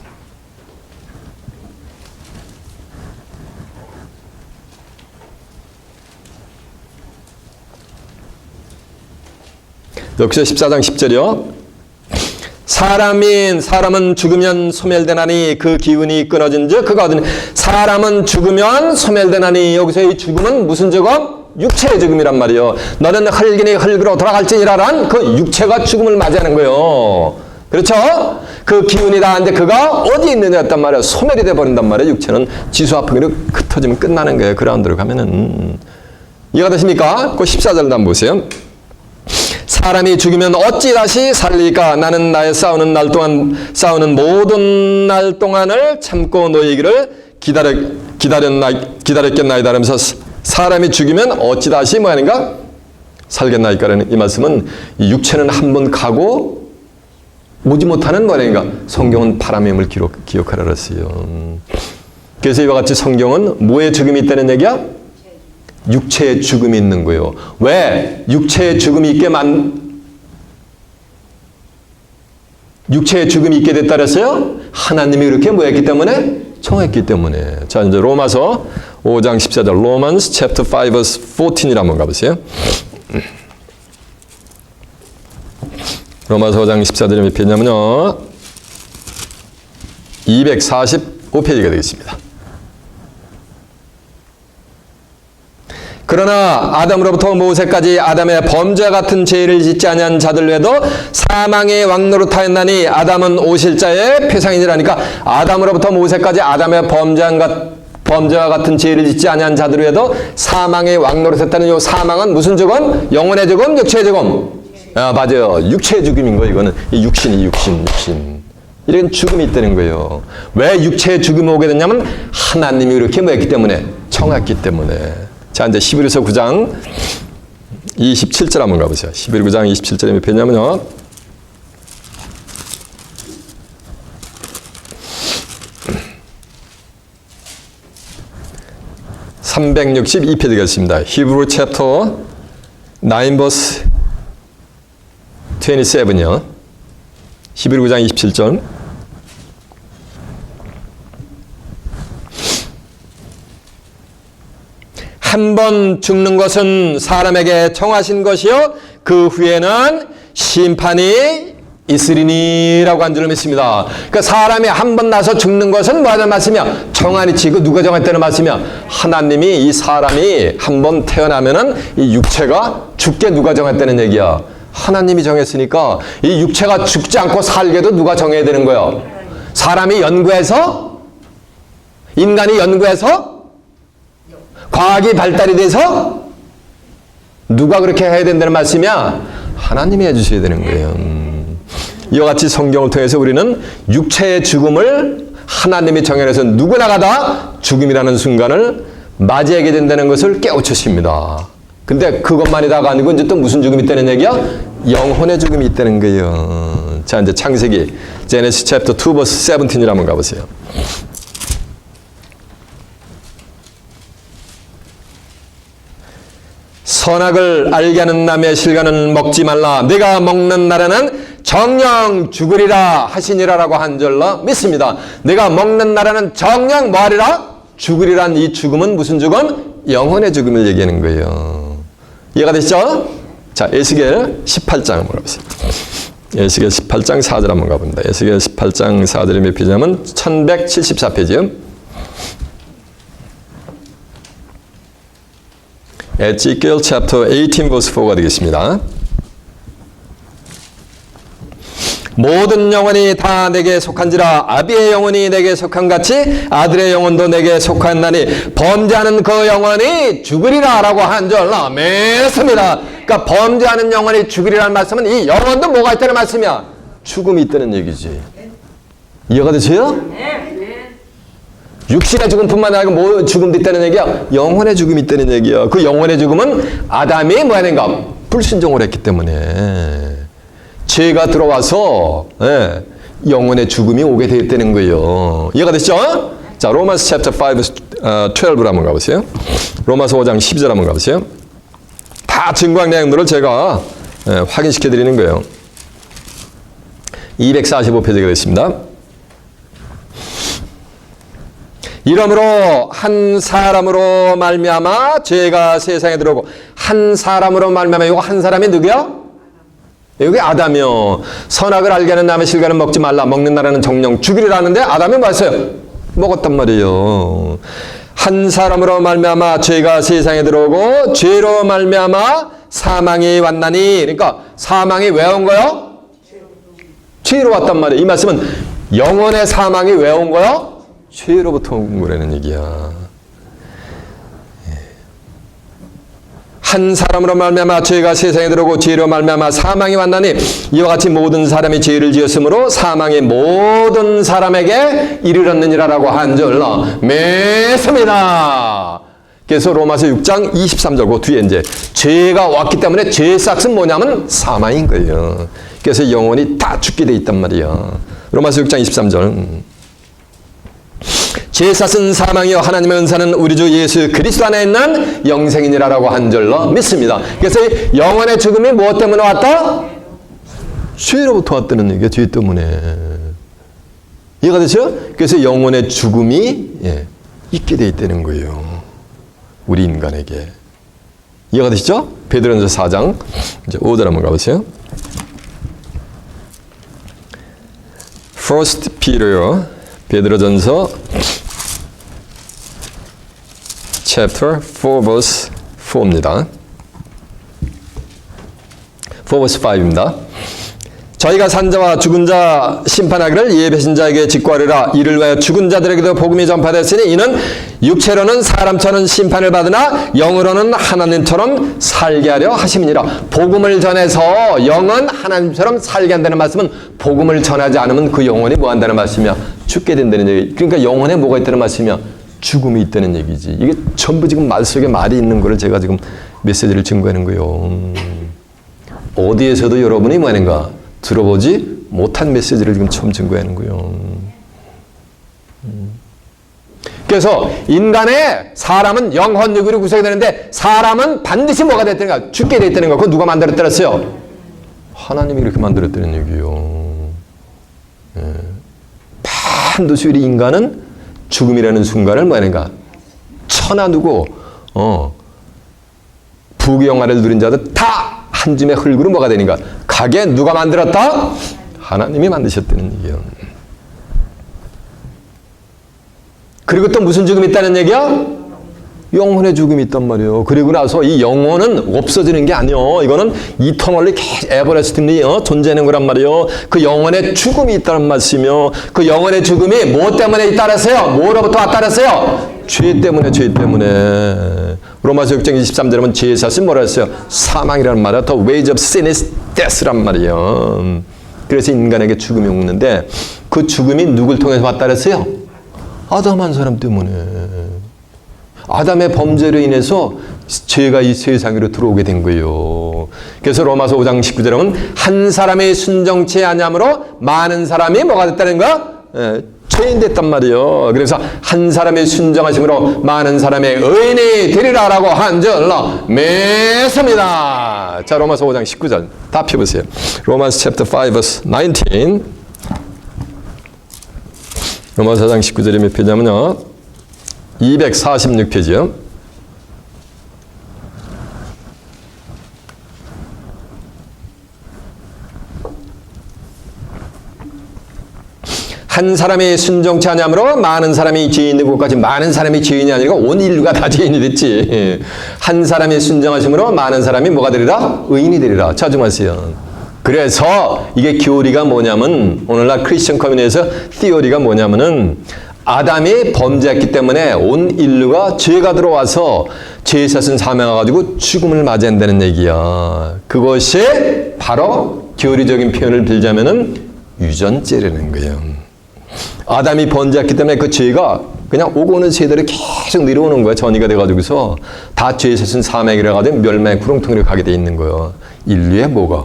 욥기서 14장 10절이요. 사람은 죽으면 소멸되나니 그 기운이 끊어진즉 그가 얻으니. 사람은 죽으면 소멸되나니 여기서 이 죽음은 무슨 죽음? 육체의 죽음이란 말이에요. 너는 흙이니 흙으로 돌아갈지니라란 그 육체가 죽음을 맞이하는 거예요. 그렇죠? 그 기운이 다한데 그가 어디 있느냐였단 말이에요. 소멸이 돼버린단 말이에요. 육체는 지수화풍으로 흩어지면 끝나는 거예요. 그라운드로 가면은. 이해가 되십니까? 그 14절 한번 보세요. 사람이 죽으면 어찌 다시 살리까? 나는 나의 싸우는 모든 날 동안을 참고 너희에게를 기다렸겠나이다 하면서 사람이 죽으면 어찌 다시 뭐하는가? 살겠나이까라는 이 말씀은 이 육체는 한 번 가고 오지 못하는 뭐하는가? 성경은 바람의 힘을 기억하라 그랬어요. 그래서 이와 같이 성경은 뭐의 죽음이 있다는 얘기야? 육체의 죽음이 있는 거예요. 왜? 육체의 죽음이 있게 됐다 그랬어요? 하나님이 그렇게 뭐 했기 때문에? 청했기 때문에. 자, 이제 로마서 5장 14절. Romans chapter 5 verse 14이라 한번 가보세요. 로마서 5장 14절이 몇 페이지냐면요. 245페이지가 되겠습니다. 그러나 아담으로부터 모세까지 아담의 범죄와 같은 죄를 짓지 아니한 자들 외에도 사망의 왕노릇하였나니 아담은 오실자의 표상이니라니까 아담으로부터 모세까지 아담의 범죄와 같은 죄를 짓지 아니한 자들 외에도 사망의 왕노릇했다는 이 사망은 무슨 죽음? 영혼의 죽음? 육체의 죽음? 아, 맞아요. 육체의 죽음인 거 이거는. 이 육신. 이런 죽음이 있다는 거예요. 왜 육체의 죽음이 오게 됐냐면 하나님이 이렇게 뭐했기 때문에 정했기 때문에. 자, 이제 히브리서 9장 27절 한번 가보세요. 히브리 9장 27절에 몇 편이냐면요. (362페이지) 되겠습니다. 히브리 챕터 9 verse 27이요. 히브리 9장 27절. 한 번 죽는 것은 사람에게 정하신 것이요 그 후에는 심판이 있으리니라고 한 줄로 믿습니다. 그러니까 사람이 한 번 나서 죽는 것은 뭐하는 말씀이야? 정한이지. 그 누가 정했다는 말씀이야? 하나님이 이 사람이 한 번 태어나면은 이 육체가 죽게 누가 정했다는 얘기야? 하나님이 정했으니까 이 육체가 죽지 않고 살게도 누가 정해야 되는 거야? 사람이 연구해서? 인간이 연구해서? 과학이 발달이 돼서? 누가 그렇게 해야 된다는 말씀이야? 하나님이 해주셔야 되는 거예요. 이와 같이 성경을 통해서 우리는 육체의 죽음을 하나님이 정해서 누구나가 다 죽음이라는 순간을 맞이하게 된다는 것을 깨우치십니다. 근데 그것만이 다가 아니고 이제 또 무슨 죽음이 있다는 얘기야? 영혼의 죽음이 있다는 거예요. 자, 이제 창세기 제네시스 챕터 2 verse 17을 한번 가보세요. 선악을 알게 하는 나무의 실과는 먹지 말라. 네가 먹는 날에는 정녕 죽으리라 하시니라라고 한 줄로 믿습니다. 네가 먹는 날에는 정녕 뭐하리라? 죽으리란 이 죽음은 무슨 죽음? 영혼의 죽음을 얘기하는 거예요. 이해가 되시죠? 자, 에스겔 18장 한번 가보세요. 에스겔 18장 4절 한번 가봅니다. 에스겔 18장 4절이 몇 페이지냐면 1174페이지요. 에zekiel chapter 18 verse 4가 되겠습니다. 모든 영혼이 다 내게 속한지라 아비의 영혼이 내게 속한 같이 아들의 영혼도 내게 속하나니 범죄하는 그 영혼이 죽으리라 라고 한 줄 믿습니다. 그러니까 범죄하는 영혼이 죽으리라는 말씀은 이 영혼도 뭐가 있다는 말씀이야? 죽음이 있다는 얘기지. 이해가 되세요? 육신의 죽음뿐만 아니라 뭐 죽음도 있다는 얘기야? 영혼의 죽음이 있다는 얘기야. 그 영혼의 죽음은 아담이 뭐 하는가? 불순종을 했기 때문에 죄가 들어와서 영혼의 죽음이 오게 되었다는 거예요. 이해가 됐죠? 자, 로마서 챕터 5 12로 한번 가보세요. 로마서 5장 12절 한번 가보세요. 다 증거한 내용들을 제가 확인시켜 드리는 거예요. 245페이지가 됐습니다. 이러므로 한 사람으로 말미암아 죄가 세상에 들어오고 한 사람으로 말미암아 이거 한 사람이 누구야? 여기 아담이요. 선악을 알게 하는 나무의 실과는 먹지 말라. 먹는 날에는 정녕 죽이리라는데 아담이 뭐 했어요? 먹었단 말이에요. 한 사람으로 말미암아 죄가 세상에 들어오고 죄로 말미암아 사망이 왔나니. 그러니까 사망이 왜 온 거요? 죄로 왔단 말이에요. 이 말씀은 영혼의 사망이 왜 온 거요? 죄로부터 온 거라는 얘기야. 한 사람으로 말미암아 죄가 세상에 들어오고 죄로 말미암아 사망이 왔나니 이와 같이 모든 사람이 죄를 지었으므로 사망이 모든 사람에게 이르렀느니라라고 한 줄로 믿습니다. 그래서 로마서 6장 23절 그 뒤에 이제 죄가 왔기 때문에 죄의 싹은 뭐냐면 사망인 거예요. 그래서 영혼이 다 죽게 돼 있단 말이야. 로마서 6장 23절 죄사은 사망이요 하나님의 은사는 우리 주 예수 그리스도 안에 있는 영생이니라라고 한 줄로 믿습니다. 그래서 영혼의 죽음이 무엇 때문에 왔다? 죄로부터 왔다는 얘기가 죄 때문에. 이해가 되죠? 그래서 영혼의 죽음이 있게 돼 있다는 거예요. 우리 인간에게. 이해가 되시죠? 베드로전서 4장 이제 5절 한번 가보세요. First Peter 베드로전서 chapter 4 verse 4입니다. 4 verse 5입니다. 저희가 산 자와 죽은 자 심판하기를 이에 배신 자에게 직구하리라. 이를 위하여 죽은 자들에게도 복음이 전파됐으니 이는 육체로는 사람처럼 심판을 받으나 영으로는 하나님처럼 살게 하려 하심이니라. 복음을 전해서 영은 하나님처럼 살게 한다는 말씀은 복음을 전하지 않으면 그 영혼이 뭐 한다는 말씀이야? 죽게 된다는 얘기. 그러니까 영혼에 뭐가 있다는 말씀이야? 죽음이 있다는 얘기지. 이게 전부 지금 말 속에 말이 있는 거를 제가 지금 메시지를 증거하는 거예요. 어디에서도 여러분이 뭐 하는가? 들어보지 못한 메시지를 지금 처음 증거하는 거예요. 그래서 사람은 영혼 육으로 구성이 되는데 사람은 반드시 뭐가 됐다는가? 죽게 됐다는 거. 그거 누가 만들었더랬어요? 하나님이 그렇게 만들었다는 얘기예요. 반드시 우리 인간은 죽음이라는 순간을 뭐 하는가? 천하두고 부귀영화를 누린 자들 다 한 줌의 흙으로 뭐가 되는가? 가게 누가 만들었다? 하나님이 만드셨다는 얘기예요. 그리고 또 무슨 죽음이 있다는 얘기야? 영혼의 죽음이 있단 말이에요. 그리고 나서 이 영혼은 없어지는 게 아니에요. 이거는 이터널리 에버레스팅리 존재하는 거란 말이에요. 그 영혼의 죽음이 있다는 말씀이요. 그 영혼의 죽음이 뭐 때문에 있다랬어요? 뭐로부터 왔다랬어요? 죄 때문에, 죄 때문에. 로마서 6장 23절에 보면 죄의 삭은 뭐라 했어요? 사망이라는 말이야. The wage of sin is death란 말이에요. 그래서 인간에게 죽음이 오는데 그 죽음이 누굴 통해서 왔다 그랬어요? 아담 한 사람 때문에. 아담의 범죄로 인해서 죄가 이 세상으로 들어오게 된 거예요. 그래서 로마서 5장 19절에 보면 한 사람의 순정치 아니함으로 많은 사람이 뭐가 됐다는 거야? 죄인 됐단 말이에요. 그래서 한 사람의 순정하심으로 많은 사람의 의인이 되리라라고 한 줄로 믿습니다. 자, 로마서 5장 19절 다 펴보세요. 로마서 chapter 5 verse 19. 로마서 4장 19절에 몇 페이지냐면요. 246페이지요. 한 사람이 순종치 아니함으로 많은 사람이 죄인이 되고 것까지 많은 사람이 죄인이 아니고 온 인류가 다 죄인이 됐지. 한 사람이 순종하심으로 많은 사람이 뭐가 되리라? 의인이 되리라. 자중하세요. 그래서 이게 교리가 뭐냐면 오늘날 크리스천 커뮤니티에서 티오리가 뭐냐면은 아담이 범죄했기 때문에 온 인류가 죄가 들어와서 죄의 삭은 사망해가지고 죽음을 맞이한다는 얘기야. 그것이 바로 교리적인 표현을 빌자면은 유전죄라는 거예요. 아담이 범죄했기 때문에 그 죄가 그냥 오고 오는 세대로 계속 내려오는 거야. 전이가 돼가지고서 다 죄의 삭은 사망이라 가지고 멸망의 구렁텅이로 가게 돼 있는 거예요. 인류의 뭐가?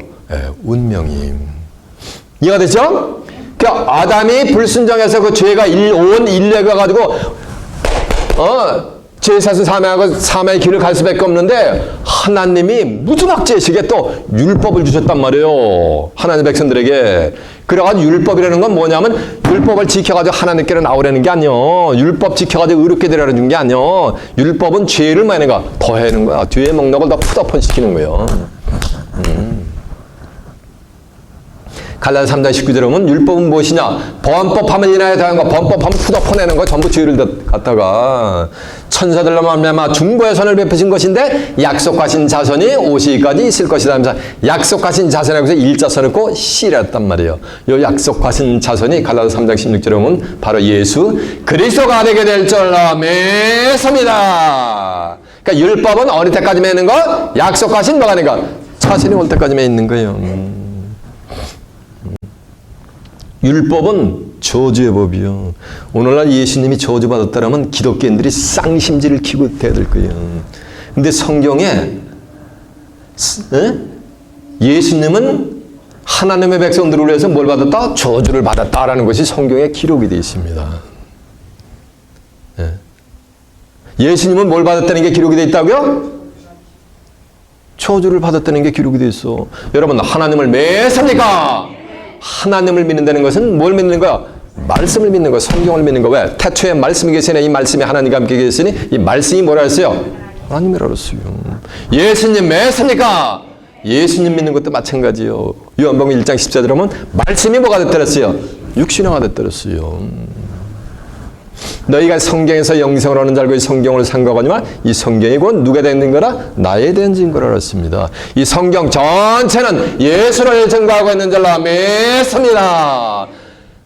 운명이. 이해가 됐죠? 그러니까 아담이 불순종해서 그 죄가 온 인류에 가가지고 죄의 삭은 사망하고 사망의 길을 갈 수밖에 없는데 하나님이 무지막지하시게 또 율법을 주셨단 말이에요. 하나님 백성들에게. 그래가지고 율법이라는 건 뭐냐면 율법을 지켜가지고 하나님께로 나오라는 게 아니요. 율법 지켜가지고 의롭게 되라는 게 아니요. 율법은 죄를 뭐하는가? 더해는 거야. 뒤에 목록을 더 푸더폰 시키는 거예요. 갈라디아 3장 19절에 보면 율법은 무엇이냐? 범법함을 인하여 더한 거, 범법하면 푸덕퍼내는 거 전부 죄를 갖다가 천사들로 말미암아 중보의 선을 베푸신 것인데 약속하신 자손이 오시기까지 있을 것이다 하면서 약속하신 자손에서 일자선 없고 씨랬단 말이에요. 이 약속하신 자손이 갈라디아 3장 16절에 보면 바로 예수 그리스도가 되게 될 줄로 믿습니다. 그러니까 율법은 어느 때까지 맺는 거? 약속하신 뭐가 되는 거? 자손이 올 때까지 맺는 거예요. 율법은 저주의 법이요. 오늘날 예수님이 저주받았다라면 기독교인들이 쌍심지를 키고 대들 거예요. 근데 성경에 예수님은 하나님의 백성들을 위해서 뭘 받았다? 저주를 받았다라는 것이 성경에 기록이 되어 있습니다. 예수님은 뭘 받았다는 게 기록이 되어 있다고요? 저주를 받았다는 게 기록이 되어 있어. 여러분, 하나님을 믿습니까? 하나님을 믿는다는 것은 뭘 믿는 거야? 말씀을 믿는 거야. 성경을 믿는 거야. 왜? 태초에 말씀이 계시네. 이 말씀이 하나님과 함께 계시니 이 말씀이 뭐라 했어요? 하나님이라고 했어요. 예수님 믿습니까? 예수님 믿는 것도 마찬가지요. 요한복음 1장 14절에 보면 말씀이 뭐가 됐더랬어요? 육신화가 됐더랬어요. 너희가 성경에서 영생을 얻는 줄 알고 이 성경을 상고하거니와 이 성경이 곧 누가 되는 거라? 나에 대한 증거라 그랬습니다. 이 성경 전체는 예수를 증거하고 있는 줄로 믿습니다.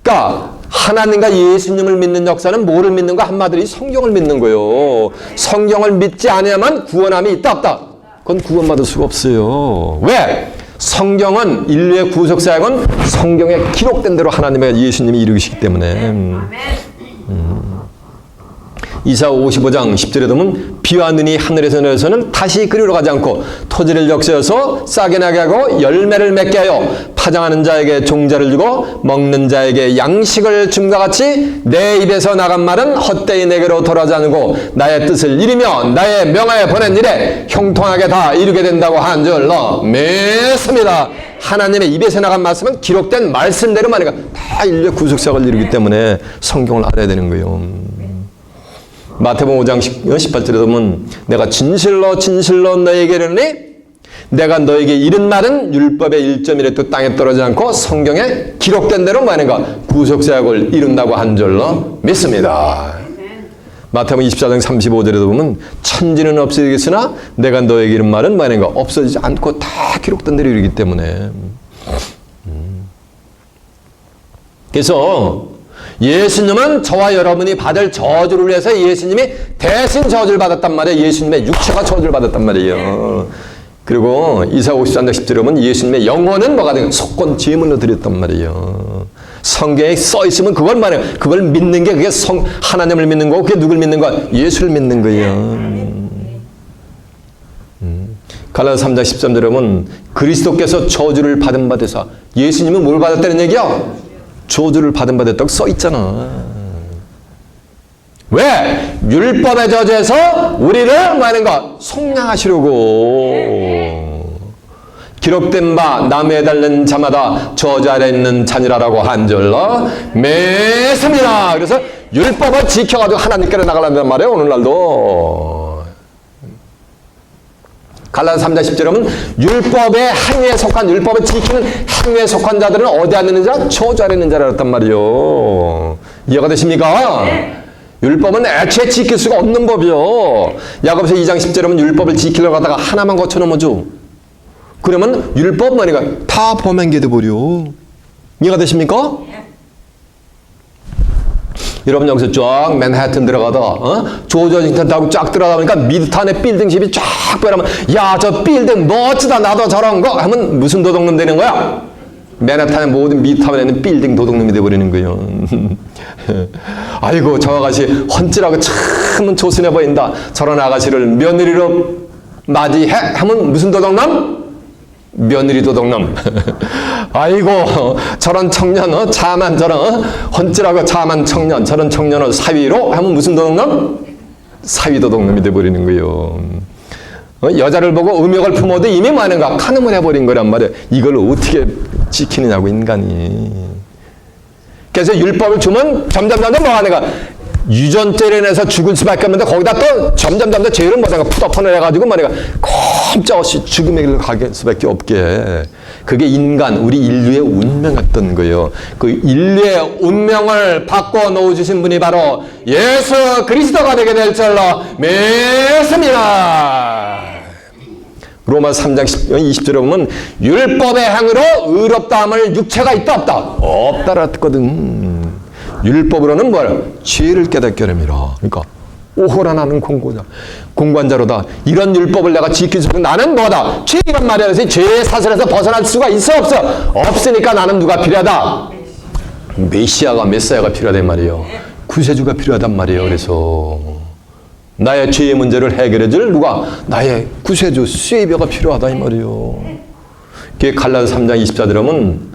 그러니까 하나님과 예수님을 믿는 역사는 뭐를 믿는 거? 한마디로 성경을 믿는 거예요. 성경을 믿지 않으면 구원함이 있다 없다? 그건 구원받을 수가 없어요. 왜? 성경은 인류의 구속사역은 성경에 기록된 대로 하나님과 예수님이 이루시기 때문에. 이사 55장 10절에 보면 비와 눈이 하늘에서 내려서는 다시 그리로 가지 않고 토지를 적셔서 싹이 나게 하고 열매를 맺게 하여 파장하는 자에게 종자를 주고 먹는 자에게 양식을 줌과 같이 내 입에서 나간 말은 헛되이 내게로 돌아오지 않고 나의 뜻을 이루며 나의 명하에 보낸 일에 형통하게 다 이루게 된다고 한 줄로 믿습니다. 하나님의 입에서 나간 말씀은 기록된 말씀대로 말이니까 다 인류의 구속사역을 이루기 때문에 성경을 알아야 되는 거예요. 마태복음 5장 18절에 보면 내가 진실로 진실로 너에게 이르노니 내가 너에게 이른 말은 율법의 1.1획도 땅에 떨어지지 않고 성경에 기록된 대로 말인가 구속사역을 이룬다고 한 줄로 믿습니다. 마태복음 24장 35절에도 보면 천지는 없어지겠으나 내가 너에게 이른 말은 말인가 없어지지 않고 다 기록된 대로 이루기 때문에. 그래서 예수님은 저와 여러분이 받을 저주를 위해서 예수님이 대신 저주를 받았단 말이에요. 예수님의 육체가 저주를 받았단 말이에요. 그리고 이사 54장 10절에 보면 예수님의 영혼은 뭐가 되는 속건 제물로 드렸단 말이에요. 성경에 써 있으면 그걸 말해요. 그걸 믿는 게 그게 하나님을 믿는 거고 그게 누굴 믿는 거야? 예수를 믿는 거예요. 갈라디아서 3장 13절에 보면 그리스도께서 저주를 받은 바 되사 예수님은 뭘 받았다는 얘기야? 저주를 받은 바 됐다고 써 있잖아. 왜? 율법의 저주에서 우리를 뭐하는가? 속량하시려고. 기록된 바 남에 달린 자마다 저주 아래 있는 자니라라고 한 줄로 믿습니다. 그래서 율법을 지켜가지고 하나님께로 나가려는 말이에요. 오늘날도. 갈라디아서 3장 10절에 보면 율법의 행위에 속한 율법을 지키는 행위에 속한 자들은 어디 안에 있는 자? 저주 아래 있는 자라였단 말이요. 이해가 되십니까? 율법은 애초에 지킬 수가 없는 법이요. 야고보서 2장 10절에 보면 율법을 지키려고 하다가 하나만 거쳐 넘어져. 그러면 율법 말이가 다 범행게 돼버려. 이해가 되십니까? 여러분 여기서 쫙 맨해튼 들어가다 조지 워싱턴 타고 쫙 들어가다 보니까 미드타운의 빌딩집이 쫙 보이면 야 저 빌딩 멋지다 나도 저런 거 하면 무슨 도둑놈 되는 거야? 맨해튼의 모든 미드타운에 있는 빌딩 도둑놈이 돼버리는 거예요. 아이고 저 아가씨 훤칠하고 참 조순해 보인다. 저런 아가씨를 며느리로 맞이해 하면 무슨 도둑놈? 며느리 도둑놈. 아이고 저런 청년 참한 저런 훤칠하고 참한 청년 저런 청년을 사위로 하면 무슨 도둑놈? 사위 도둑놈이 돼버리는 거예요. 여자를 보고 음욕을 품어도 이미 뭐하는가? 간음을 해버린 거란 말이에요. 이걸 어떻게 지키느냐고 인간이. 그래서 율법을 주면 점점 뭐하는가? 유전죄를 인해서 죽을 수밖에 없는데 거기다 또 점점 죄를 뭐하는가? 푸덕펀을 해가지고 말이야 꼼짝없이 죽음의 길로 가게 수밖에 없게. 그게 인간, 우리 인류의 운명이었던 거예요. 그 인류의 운명을 바꿔 놓으신 분이 바로 예수 그리스도가 되게 될 줄로 믿습니다. 로마서 3장 20절에 보면 율법의 행위로 의롭다함을 육체가 있다 없다? 없다라 했거든. 율법으로는 뭐야? 죄를 깨닫게 하림이라. 그러니까 오호라 나는 공관자로다. 이런 율법을 내가 지킬 수 있는 나는 뭐다? 죄란 말이야. 그래서 죄의 사슬에서 벗어날 수가 있어 없어? 없으니까 나는 누가 필요하다? 메시아가 필요하단 말이에요. 구세주가 필요하단 말이에요. 그래서 나의 죄의 문제를 해결해 줄 누가? 나의 구세주 세이버가 필요하다 이 말이에요. 그게 갈라디아서 3장 24절에 보면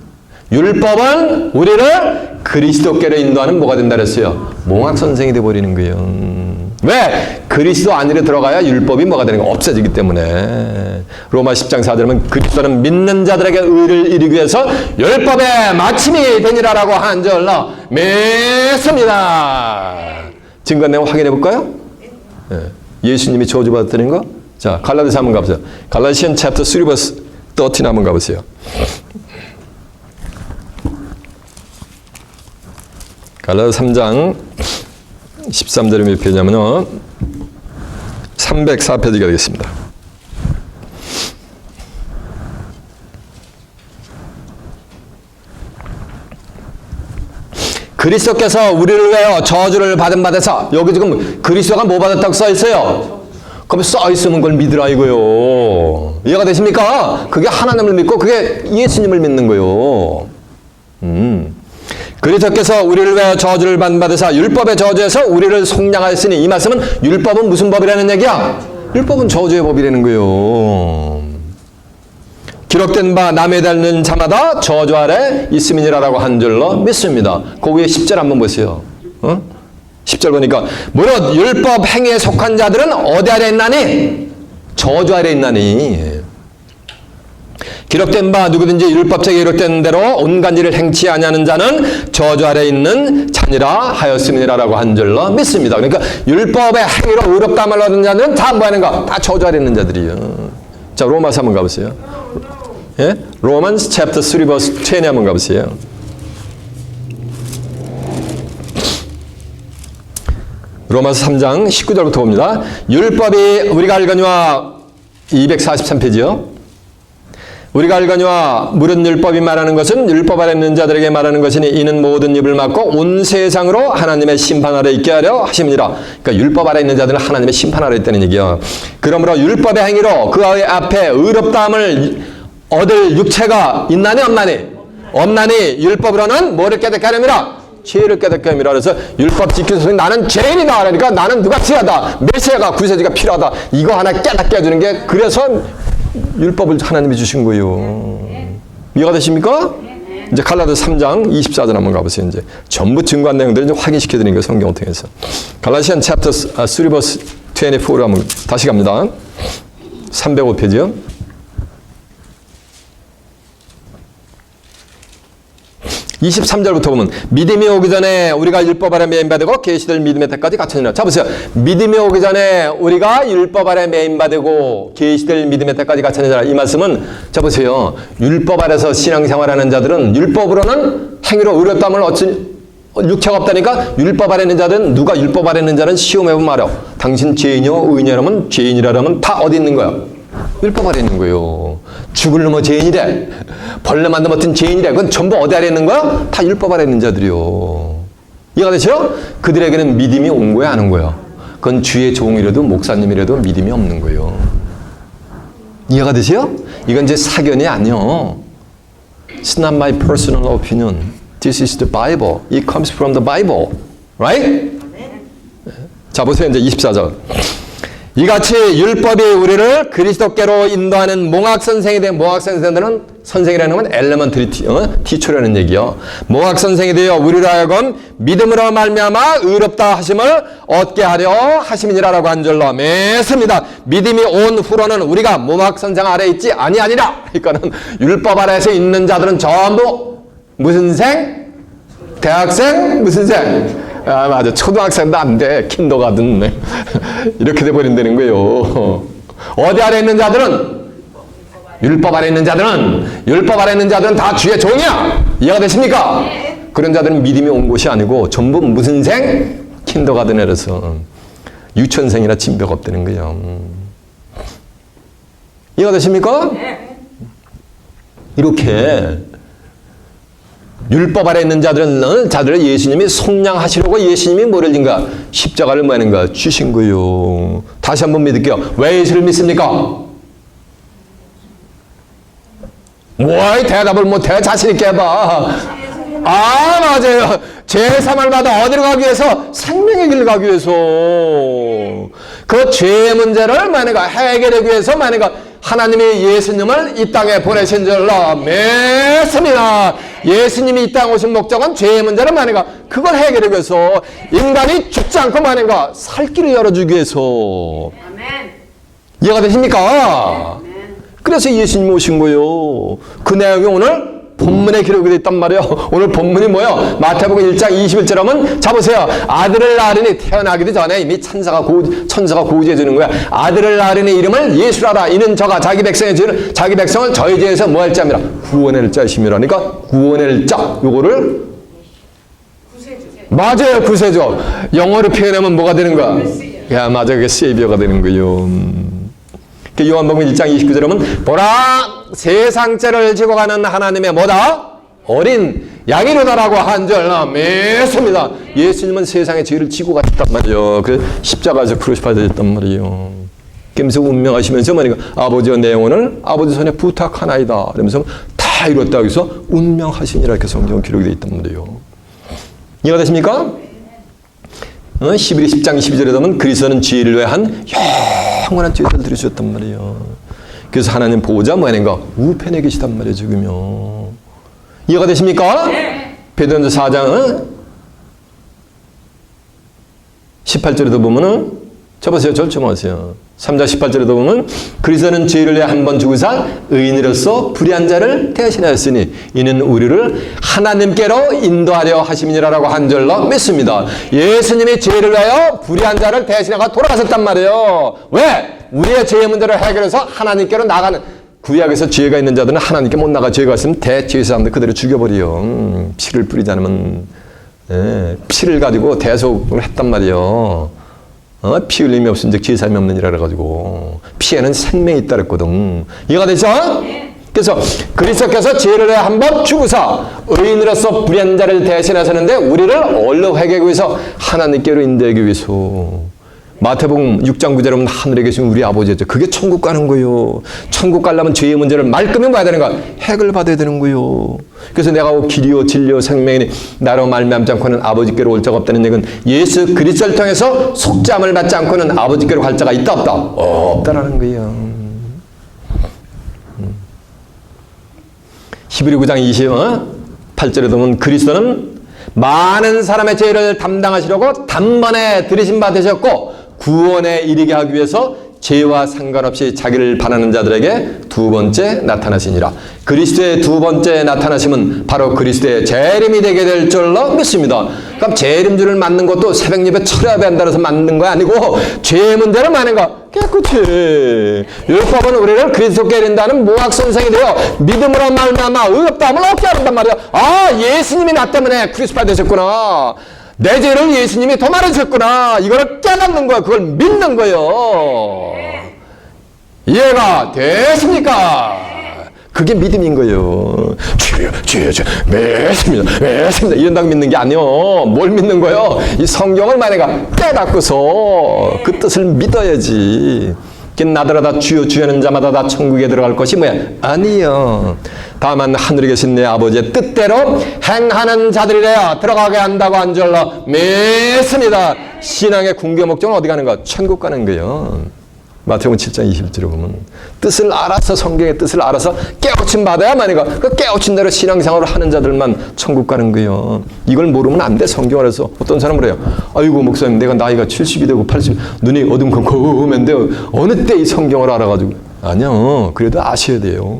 율법은 우리를 그리스도께로 인도하는 뭐가 된다 그랬어요? 몽학선생이 돼버리는 거예요. 왜? 그리스도 안으로 들어가야 율법이 뭐가 되는 거 없어지기 때문에. 로마 10장 4절에 보면 그리스도는 믿는 자들에게 의를 이루기 위해서 율법의 마침이 되니라라고 한 줄로 믿습니다. 증거 내용 확인해 볼까요? 예수님이 저주받았다는 거? 자, 갈라디아서 한번 가보세요. 갈라디아서 챕터 3 verse 13 한번 가보세요. 갈라디아서 3장 13절이 몇 페이지냐면요. 304페이지가 되겠습니다. 그리스도께서 우리를 위하여 저주를 받은 바 되사, 여기 지금 그리스도가 뭐 받았다고 써 있어요? 그럼 써 있으면 그걸 믿으라 이거요. 이해가 되십니까? 그게 하나님을 믿고 그게 예수님을 믿는 거요. 그리스도께서 우리를 위하여 저주를 받은 바 되사 율법의 저주에서 우리를 속량하였으니, 이 말씀은 율법은 무슨 법이라는 얘기야? 율법은 저주의 법이라는 거요. 기록된 바 남에 닳는 자마다 저주 아래 있음이니라라고 한 줄로 믿습니다. 그 위에 10절 한번 보세요. 10절 보니까 무릇 율법 행위에 속한 자들은 어디 아래 있나니? 저주 아래 있나니. 기록된 바 누구든지 율법책에 기록된 대로 온갖 일을 행치 아니하는 자는 저주 아래 있는 자니라 하였음이니라라고 한 줄로 믿습니다. 그러니까 율법의 행위로 의롭다함을 얻은 자들은 다 뭐 하는가? 다 저주 아래 있는 자들이에요. 자, 로마서 한번 가보세요. 예? Romans chapter 3 verse 10에 한번 가보세요. 로마서 3장 19절부터 봅니다. 율법이 우리가 알거니와 243페이지요. 우리가 알거니와 무릇 율법이 말하는 것은 율법 아래 있는 자들에게 말하는 것이니 이는 모든 입을 막고 온 세상으로 하나님의 심판 아래 있게 하려 하심이니라. 그러니까 율법 아래 있는 자들은 하나님의 심판 아래 있다는 얘기야. 그러므로 율법의 행위로 그의 앞에 의롭다함을 얻을 육체가 있나니 없나니? 없나니 율법으로는 뭐를 깨닫게 하려니라? 죄를 깨닫게 함이라. 그래서 율법 지키소서 나는 죄인이다. 그러니까 나는 누가 필요하다. 메시아가 구세주가 필요하다. 이거 하나 깨닫게 해주는 게, 그래서 율법을 하나님이 주신 거예요. 이해가 되십니까? 이제 갈라디아서 3장 24절 한번 가보세요. 이제 전부 증거한 내용들을 이제 확인시켜 드리는 거예요. 성경을 통해서. 갈라디아 챕터 3 verse 24로 한번 다시 갑니다. 305페이지요. 23절부터 보면 믿음이 오기 전에 우리가 율법 아래 매인받고 계시될 믿음의 때까지 갇혀지라. 자 보세요. 믿음이 오기 전에 우리가 율법 아래 매인받고 계시될 믿음의 때까지 갇혀지라. 이 말씀은 자 보세요. 율법 아래서 신앙생활하는 자들은 율법으로는 행위로 의롭다함을 얻지 육체가 없다니까. 율법 아래 있는 자들은, 누가 율법 아래 있는 자는 시험해 보면 알아. 당신 죄인이요 의인이라면, 죄인이라면 다 어디 있는 거야? 율법 아래 있는 거예요. 죽을 놈의 죄인이래. 벌레만 넘어뜨린 죄인이래. 그건 전부 어디 아래 있는 거야? 다 율법 아래 있는 자들이요. 이해가 되죠? 그들에게는 믿음이 온 거야, 안 온 거야? 그건 주의 종이라도 목사님이라도 믿음이 없는 거예요. 이해가 되세요? 이건 이제 사견이 아니요. It's not my personal opinion. This is the Bible. It comes from the Bible. Right? 자, 보세요. 이제 24절. 이같이 율법이 우리를 그리스도께로 인도하는 몽학선생이 된, 몽학선생들은 선생이라는 건 엘레먼터리 티처라는 얘기요. 몽학선생이 되어 우리로 하여금 믿음으로 말미암아 의롭다 하심을 얻게 하려 하심이니라라고 한 줄로 맺습니다. 믿음이 온 후로는 우리가 몽학선생 아래 있지 아니하니라. 그러니까는 율법 아래에서 있는 자들은 전부 무슨 생? 대학생? 무슨 생? 아, 맞아. 초등학생도 안 돼. 킨더가든. 이렇게 돼버린다는 거예요. 어디 아래 있는 자들은? 율법 아래 있는 자들은? 율법 아래 있는 자들은 다 주의 종이야. 이해가 되십니까? 그런 자들은 믿음이 온 곳이 아니고 전부 무슨 생? 킨더가든에서 유치원생이나 진배가 없다는 거예요. 이해가 되십니까? 이렇게 율법 아래 있는 자들을 예수님이 속량하시려고 예수님이 뭐를 진가? 십자가를 뭐 하는가? 주신 거예요. 다시 한번 믿을게요. 왜 예수를 믿습니까? 뭐야, 대답을 못해. 자신 있게 해봐. 아, 맞아요. 제3을 받아 어디로 가기 위해서? 생명의 길을 가기 위해서. 그 죄의 문제를 만약에 해결하기 위해서 만약에 하나님이 예수님을 이 땅에 보내신 줄로 믿습니다. 예수님이 이 땅에 오신 목적은 죄의 문제를 만약에 그걸 해결하기 위해서, 인간이 죽지 않고 만약에 살 길을 열어주기 위해서. 이해가 되십니까? 그래서 예수님이 오신 거예요. 그 내용이 오늘 본문에 기록이 되어 있단 말이에요. 오늘 본문이 뭐예요? 마태복음 1장 21절 하면, 자 보세요. 아들을 낳으리니, 태어나기도 전에 이미 천사가 고지해 주는 거야. 아들을 낳으리니 이름을 예수라라. 이는 저가 자기 백성을 저희 죄에서 뭐 할 자입니다. 구원할 자이심이라. 그러니까 구원할 자, 요거를 맞아요. 구세주. 영어로 표현하면 뭐가 되는 거야? 야, 맞아. 그게 세이비어가 되는 거요. 그 요한복음 1장 29절에 보면 보라 세상죄를 지고 가는 하나님의 뭐다? 어린 양이로다라고 한 줄 믿습니다. 예수님은 세상의 죄를 지고 가셨단 말이에요. 그 십자가에서 크루시파되셨단 말이에요. 그러면서 운명하시면서 뭐니까 아버지와 내 영혼을 아버지 손에 부탁하나이다. 그러면서 다 이뤘다 해서 운명하시니라 이렇게 성경 기록이 되어 있단 말이에요. 이해가 되십니까? 10장 12절에 보면 그리스도는 죄를 위한 영원한 죄를 들으셨단 말이에요. 그래서 하나님 보호자 뭐하는가? 우편에 계시단 말이에요. 지금요. 이해가 되십니까? 베드로전서 4장 18절에도 보면은 쳐보세요. 쳐보세요. 3장 18절에도 보면 그리스도는 죄를 위해 한 번 죽으사 의인으로서 불의한 자를 대신하였으니 이는 우리를 하나님께로 인도하려 하심이니라라고 한 줄로 믿습니다. 예수님이 죄를 위하여 불의한 자를 대신하고 돌아가셨단 말이에요. 왜? 우리의 죄의 문제를 해결해서 하나님께로 나가는 구약에서 죄가 있는 자들은 하나님께 못 나가 죄가 있으면 대죄의 사람들 그대로 죽여버려. 피를 뿌리지 않으면 피를 가지고 대속을 했단 말이에요. 피 흘림이 없은 즉 죄사함이 없는 이라 그래가지고 피에는 생명이 있다 그랬거든. 이해가 되죠? 그래서 그리스도께서 죄를 한번 죽으사 의인으로서 불의한 자를 대신하셨는데 우리를 얼로 회개하기 위해서 하나님께로 인도하기 위해서 마태복음 6장 9절에 보면 하늘에 계신 우리 아버지였죠. 그게 천국 가는 거예요. 천국 가려면 죄의 문제를 말끔히 봐야 되는 거야. 해결 받아야 되는 거예요. 그래서 내가 길이요 진리요 생명이니 나로 말미암지 않고는 아버지께로 올 자가 없다는 얘기는 예수 그리스도를 통해서 속죄함을 받지 않고는 아버지께로 갈 자가 있다 없다? 없다라는 거예요. 히브리 9장 28절에 보면 그리스도는 많은 사람의 죄를 담당하시려고 단번에 들이심 받으셨고 구원에 이르게 하기 위해서 죄와 상관없이 자기를 바라는 자들에게 두 번째 나타나시니라. 그리스도의 두 번째 나타나심은 바로 그리스도의 재림이 되게 될 줄로 믿습니다. 그럼 재림주를 맞는 것도 새벽 예배 철야배 한다고 해서 맞는 거 아니고 죄의 문제를 맞는 거 깨끗이. 율법은 우리를 그리스도께 이른다는 모학 선생이 되어 믿음으로 말미암아 의롭다함을 얻게 한단 말이야. 아, 예수님이 나 때문에 크루시파이 되셨구나. 내 죄를 예수님이 도말하셨구나. 이걸 깨닫는 거야. 그걸 믿는 거예요. 이해가 되십니까? 그게 믿음인 거예요. 주여, 믿습니다. 이런다고 믿는 게 아니요. 뭘 믿는 거예요? 이 성경을 만약에 깨닫고서 그 뜻을 믿어야지. 나더러 주여 주여는 자마다 다 천국에 들어갈 것이 뭐야? 아니요. 다만 하늘에 계신 내 아버지의 뜻대로 행하는 자들이래야 들어가게 한다고 한 줄로 믿습니다. 신앙의 궁극의 목적은 어디 가는 거? 천국 가는 거예요. 마태복음 7장 20절에 보면 뜻을 알아서 성경의 뜻을 알아서 깨우침 받아야만 이거 그 깨우친 대로 신앙생활을 하는 자들만 천국 가는 거예요. 이걸 모르면 안 돼. 성경에서 어떤 사람은 그래요. 아이고 목사님 내가 나이가 70이 되고 80 눈이 어둠컴컴한데 어느 때 이 성경을 알아가지고 아니요. 그래도 아셔야 돼요.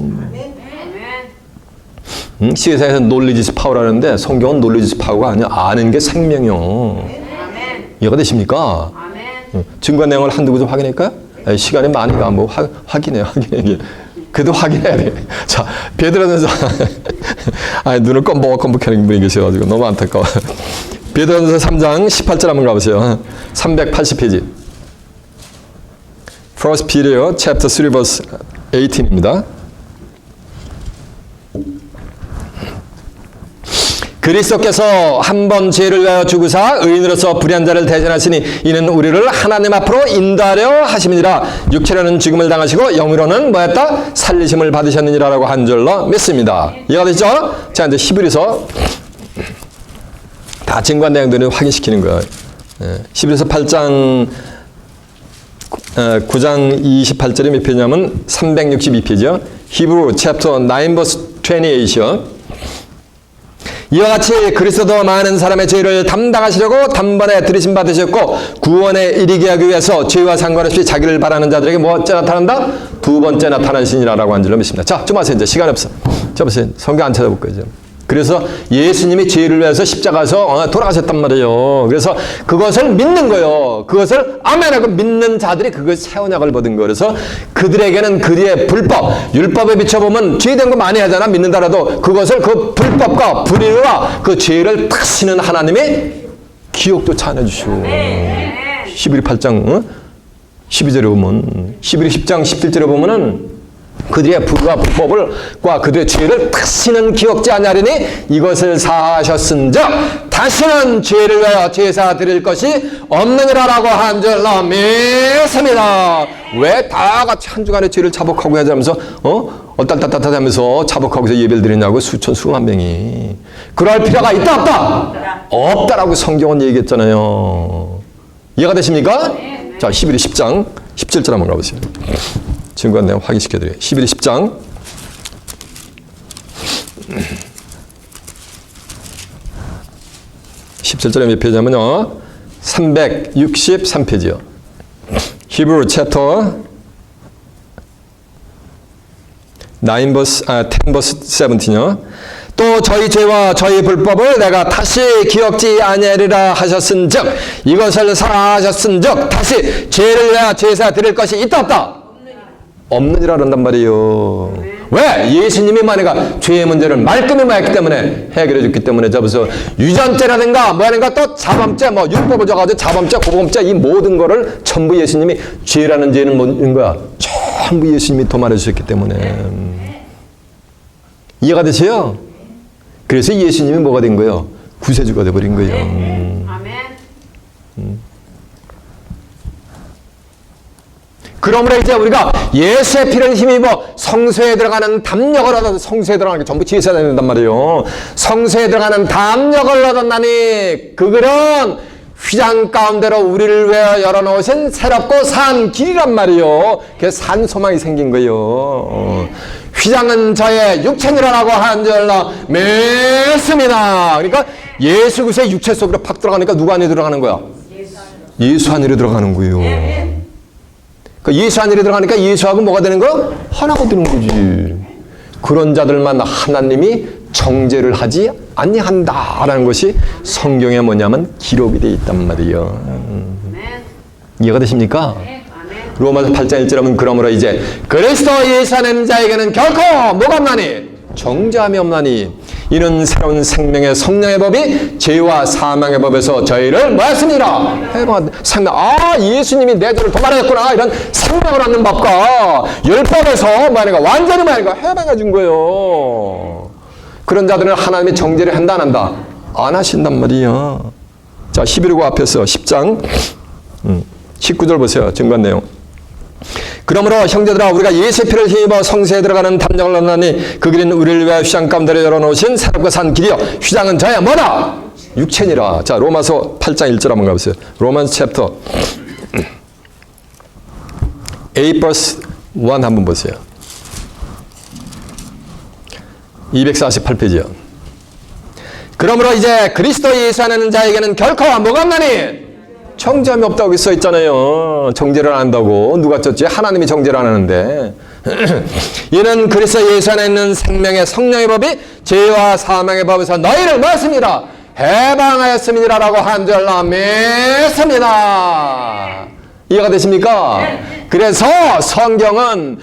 시회사에서 놀리지스 파워라는데 성경은 놀리지스 파워가 아니야. 아는 게 생명이요. 이해가 되십니까? 증거 내용을 한두 구절 확인할까요? 시간이 많이 가. 뭐 확인해. 그래도 확인해야 돼. 자, 베드로전서 아니 눈을 껌뻑껌뻑하는 분이 계셔가지고 너무 안타까워. 베드로전서 3장 18절 한번 가보세요. 380페이지. First Peter chapter 3 verse 18입니다. 그리스도께서 한 번 죄를 위하여 죽으사 의인으로서 불의한 자를 대신하시니 이는 우리를 하나님 앞으로 인도하려 하심이니라. 육체로는 죽음을 당하시고 영으로는 뭐였다? 살리심을 받으셨느니라라고 한 줄로 믿습니다. 이해가 되죠? 자, 이제 히브리서 다 증거한 내용들을 확인시키는 거예요. 히브리서 8장 9장 28절이 몇 페이지냐면 362페이지요. 히브리 챕터 9 verse 28이요. 이와 같이 그리스도도 많은 사람의 죄를 담당하시려고 단번에 들이심 받으셨고 구원에 이르게 하기 위해서 죄와 상관없이 자기를 바라는 자들에게 뭐째 나타난다? 두 번째 나타나시니라라고 한 줄로 믿습니다. 자, 좀 하세요. 이제 시간 없어. 자, 보세요. 성경 안 찾아볼 거죠. 그래서 예수님이 죄를 위해서 십자가에서 돌아가셨단 말이에요. 그래서 그것을 믿는 거예요. 그것을 아멘하고 믿는 자들이 그걸 새 언약을 받은 거예요. 그래서 그들에게는 그들의 불법, 율법에 비춰보면 죄된 거 많이 하잖아. 믿는다라도 그것을 그 불법과 불의와 그 죄를 다시는 하나님이 기억조차 안 해주시고. 히브리 8장 12절에 보면, 히브리 10장 17절에 보면은 그들의 불과 불법과 그들의 죄를 다시는 기억지 아니하리니 이것을 사하셨은즉 다시는 죄를 위하여 제사 드릴 것이 없느니라라고 한 줄로 믿습니다. 왜 다 같이 한 주간의 죄를 자복하고 하자면서 얼떨떨떨하면서 자복하고서 예배를 드리냐고 수천 수만 명이. 그럴 필요가 있다 없다? 없다라고 성경은 얘기했잖아요. 이해가 되십니까? 자, 히브리 10장 17절 한번 가보세요. 증거한 내용 확인시켜드려요. 히브리 10장 17절에 몇 페이지냐면요 363페이지요. 히브리 챕터 10 verse 17이요. 또 저희 죄와 저희 불법을 내가 다시 기억지 아니하리라 하셨은즉 이것을 사하셨은즉 다시 죄를 위하여 제사 드릴 것이 있다 없다? 없느니라 그런단 말이에요. 왜? 예수님이 만약에 죄의 문제를 말끔히 말했기 때문에 해결해 줬기 때문에 잡아서 유전죄라든가 뭐라든가 또 자범죄 율법을 줘가지고 자범죄 고범죄 이 모든 거를 전부 예수님이 죄라는 죄는 뭐인 거야? 전부 예수님이 도말해 주셨기 때문에. 이해가 되세요? 그래서 예수님이 뭐가 된 거예요? 구세주가 돼버린 거예요. 그러므로 이제 우리가 예수의 피를 힘입어 성소에 들어가는 담력을 얻어서 성소에 들어가는 게 전부 제사가 된단 말이에요. 성소에 들어가는 담력을 얻었나니 그들은 휘장 가운데로 우리를 위하여 열어놓으신 새롭고 산 길이란 말이에요. 그래서 산 소망이 생긴 거예요. 휘장은 저의 육체니라라고 한 줄로 믿습니다. 그러니까 예수 그리스도의 육체 속으로 팍 들어가니까 누가 안에 들어가는 거야? 예수 안으로 들어가는 거예요. 예수 안에 들어가니까 예수하고 뭐가 되는 거야? 하나가 되는 거지. 그런 자들만 하나님이 정죄를 하지 아니한다라는 것이 성경에 뭐냐면 기록이 되어 있단 말이에요. 이해가 되십니까? 로마서 8장 1절 하면 그러므로 이제 그리스도 예수 안에 있는 자에게는 결코 뭐가 없나니? 정죄함이 없나니 이는 새로운 생명의 성령의 법이 죄와 사망의 법에서 저희를 뭐였습니다? 생명. 예수님이 내 죄를 도말하셨구나. 이런 생명을 얻는 법과 율법에서 뭐하는가? 완전히 뭐하는가? 해방해 준 거예요. 그런 자들은 하나님이 정죄를 한다 안 한다? 안 하신단 말이야. 자, 11구 앞에서 10장 19절 보세요. 증거한 내용. 그러므로 형제들아 우리가 예수의 피를 힘입어 성소에 들어가는 담력을 얻나니 그 길은 우리를 위하여 휘장 가운데로 열어놓으신 새롭고 산 길이요 휘장은 저의 뭐다? 육체니라. 자, 로마서 8장 1절 한번 가보세요. 로마서 챕터 8 verse 1 한번 보세요. 248페이지요. 그러므로 이제 그리스도 예수 안에 있는 자에게는 결코 뭐가 없나니? 정죄함이 없다고 써 있잖아요. 정죄를 안 한다고. 누가 썼지? 하나님이 정죄를 안 하는데. 이는 그리스도 예수 안에 있는 생명의 성령의 법이 죄와 사망의 법에서 너희를 뭐했습니다? 해방하였음이라라고 한 줄로 믿습니다. 이해가 되십니까? 그래서 성경은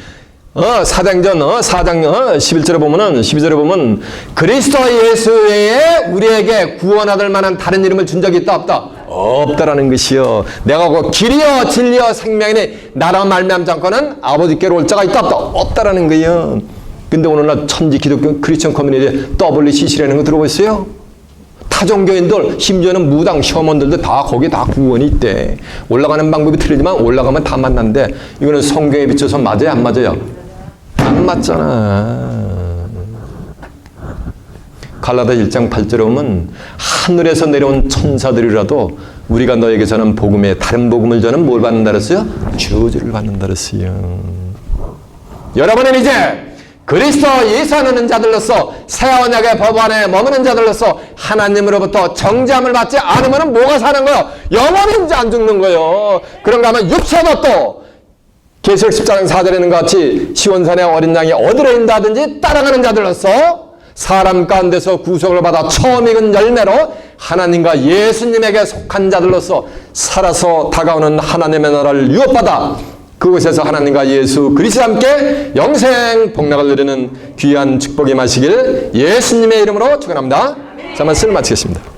사도행전 4장 11절에 보면은 12절에 보면 그리스도 예수 외에 우리에게 구원 얻을 만한 다른 이름을 준 적이 있다 없다? 없다라는 것이요. 내가 그 길이요 진리요 생명이니 나라 말미암지 않고는 아버지께로 올 자가 있다 없다? 없다라는 거예요. 근데 오늘날 천지 기독교 크리스천 커뮤니티 WCC라는 거 들어보셨어요? 타종교인들 심지어는 무당 셔먼들도 다 거기에 다 구원이 있대. 올라가는 방법이 틀리지만 올라가면 다 만난대. 이거는 성경에 비춰서 맞아요 안 맞아요? 안 맞잖아. 갈라디아 1장 8절에 보면 하늘에서 내려온 천사들이라도 우리가 너에게 전한 복음에 다른 복음을 전하면 뭘 받는다 그랬어요? 저주를 받는다 그랬어요. 여러분은 이제 그리스도 예수 안에 있는 자들로서 새 언약의 법 안에 머무는 자들로서 하나님으로부터 정죄함을 받지 않으면 뭐가 사는 거예요? 영원히 이제 안 죽는 거예요. 그런가 하면 육체도 또 계시록 14장 4절에 있는 것 같이 시온산의 어린 양이 어디로 인다든지 따라가는 자들로서 사람 가운데서 구속을 받아 처음 익은 열매로 하나님과 예수님에게 속한 자들로서 살아서 다가오는 하나님의 나라를 유업받아 그곳에서 하나님과 예수 그리스도와 함께 영생 복락을 누리는 귀한 축복이 마시길 예수님의 이름으로 축원합니다. 자, 말씀을 마치겠습니다.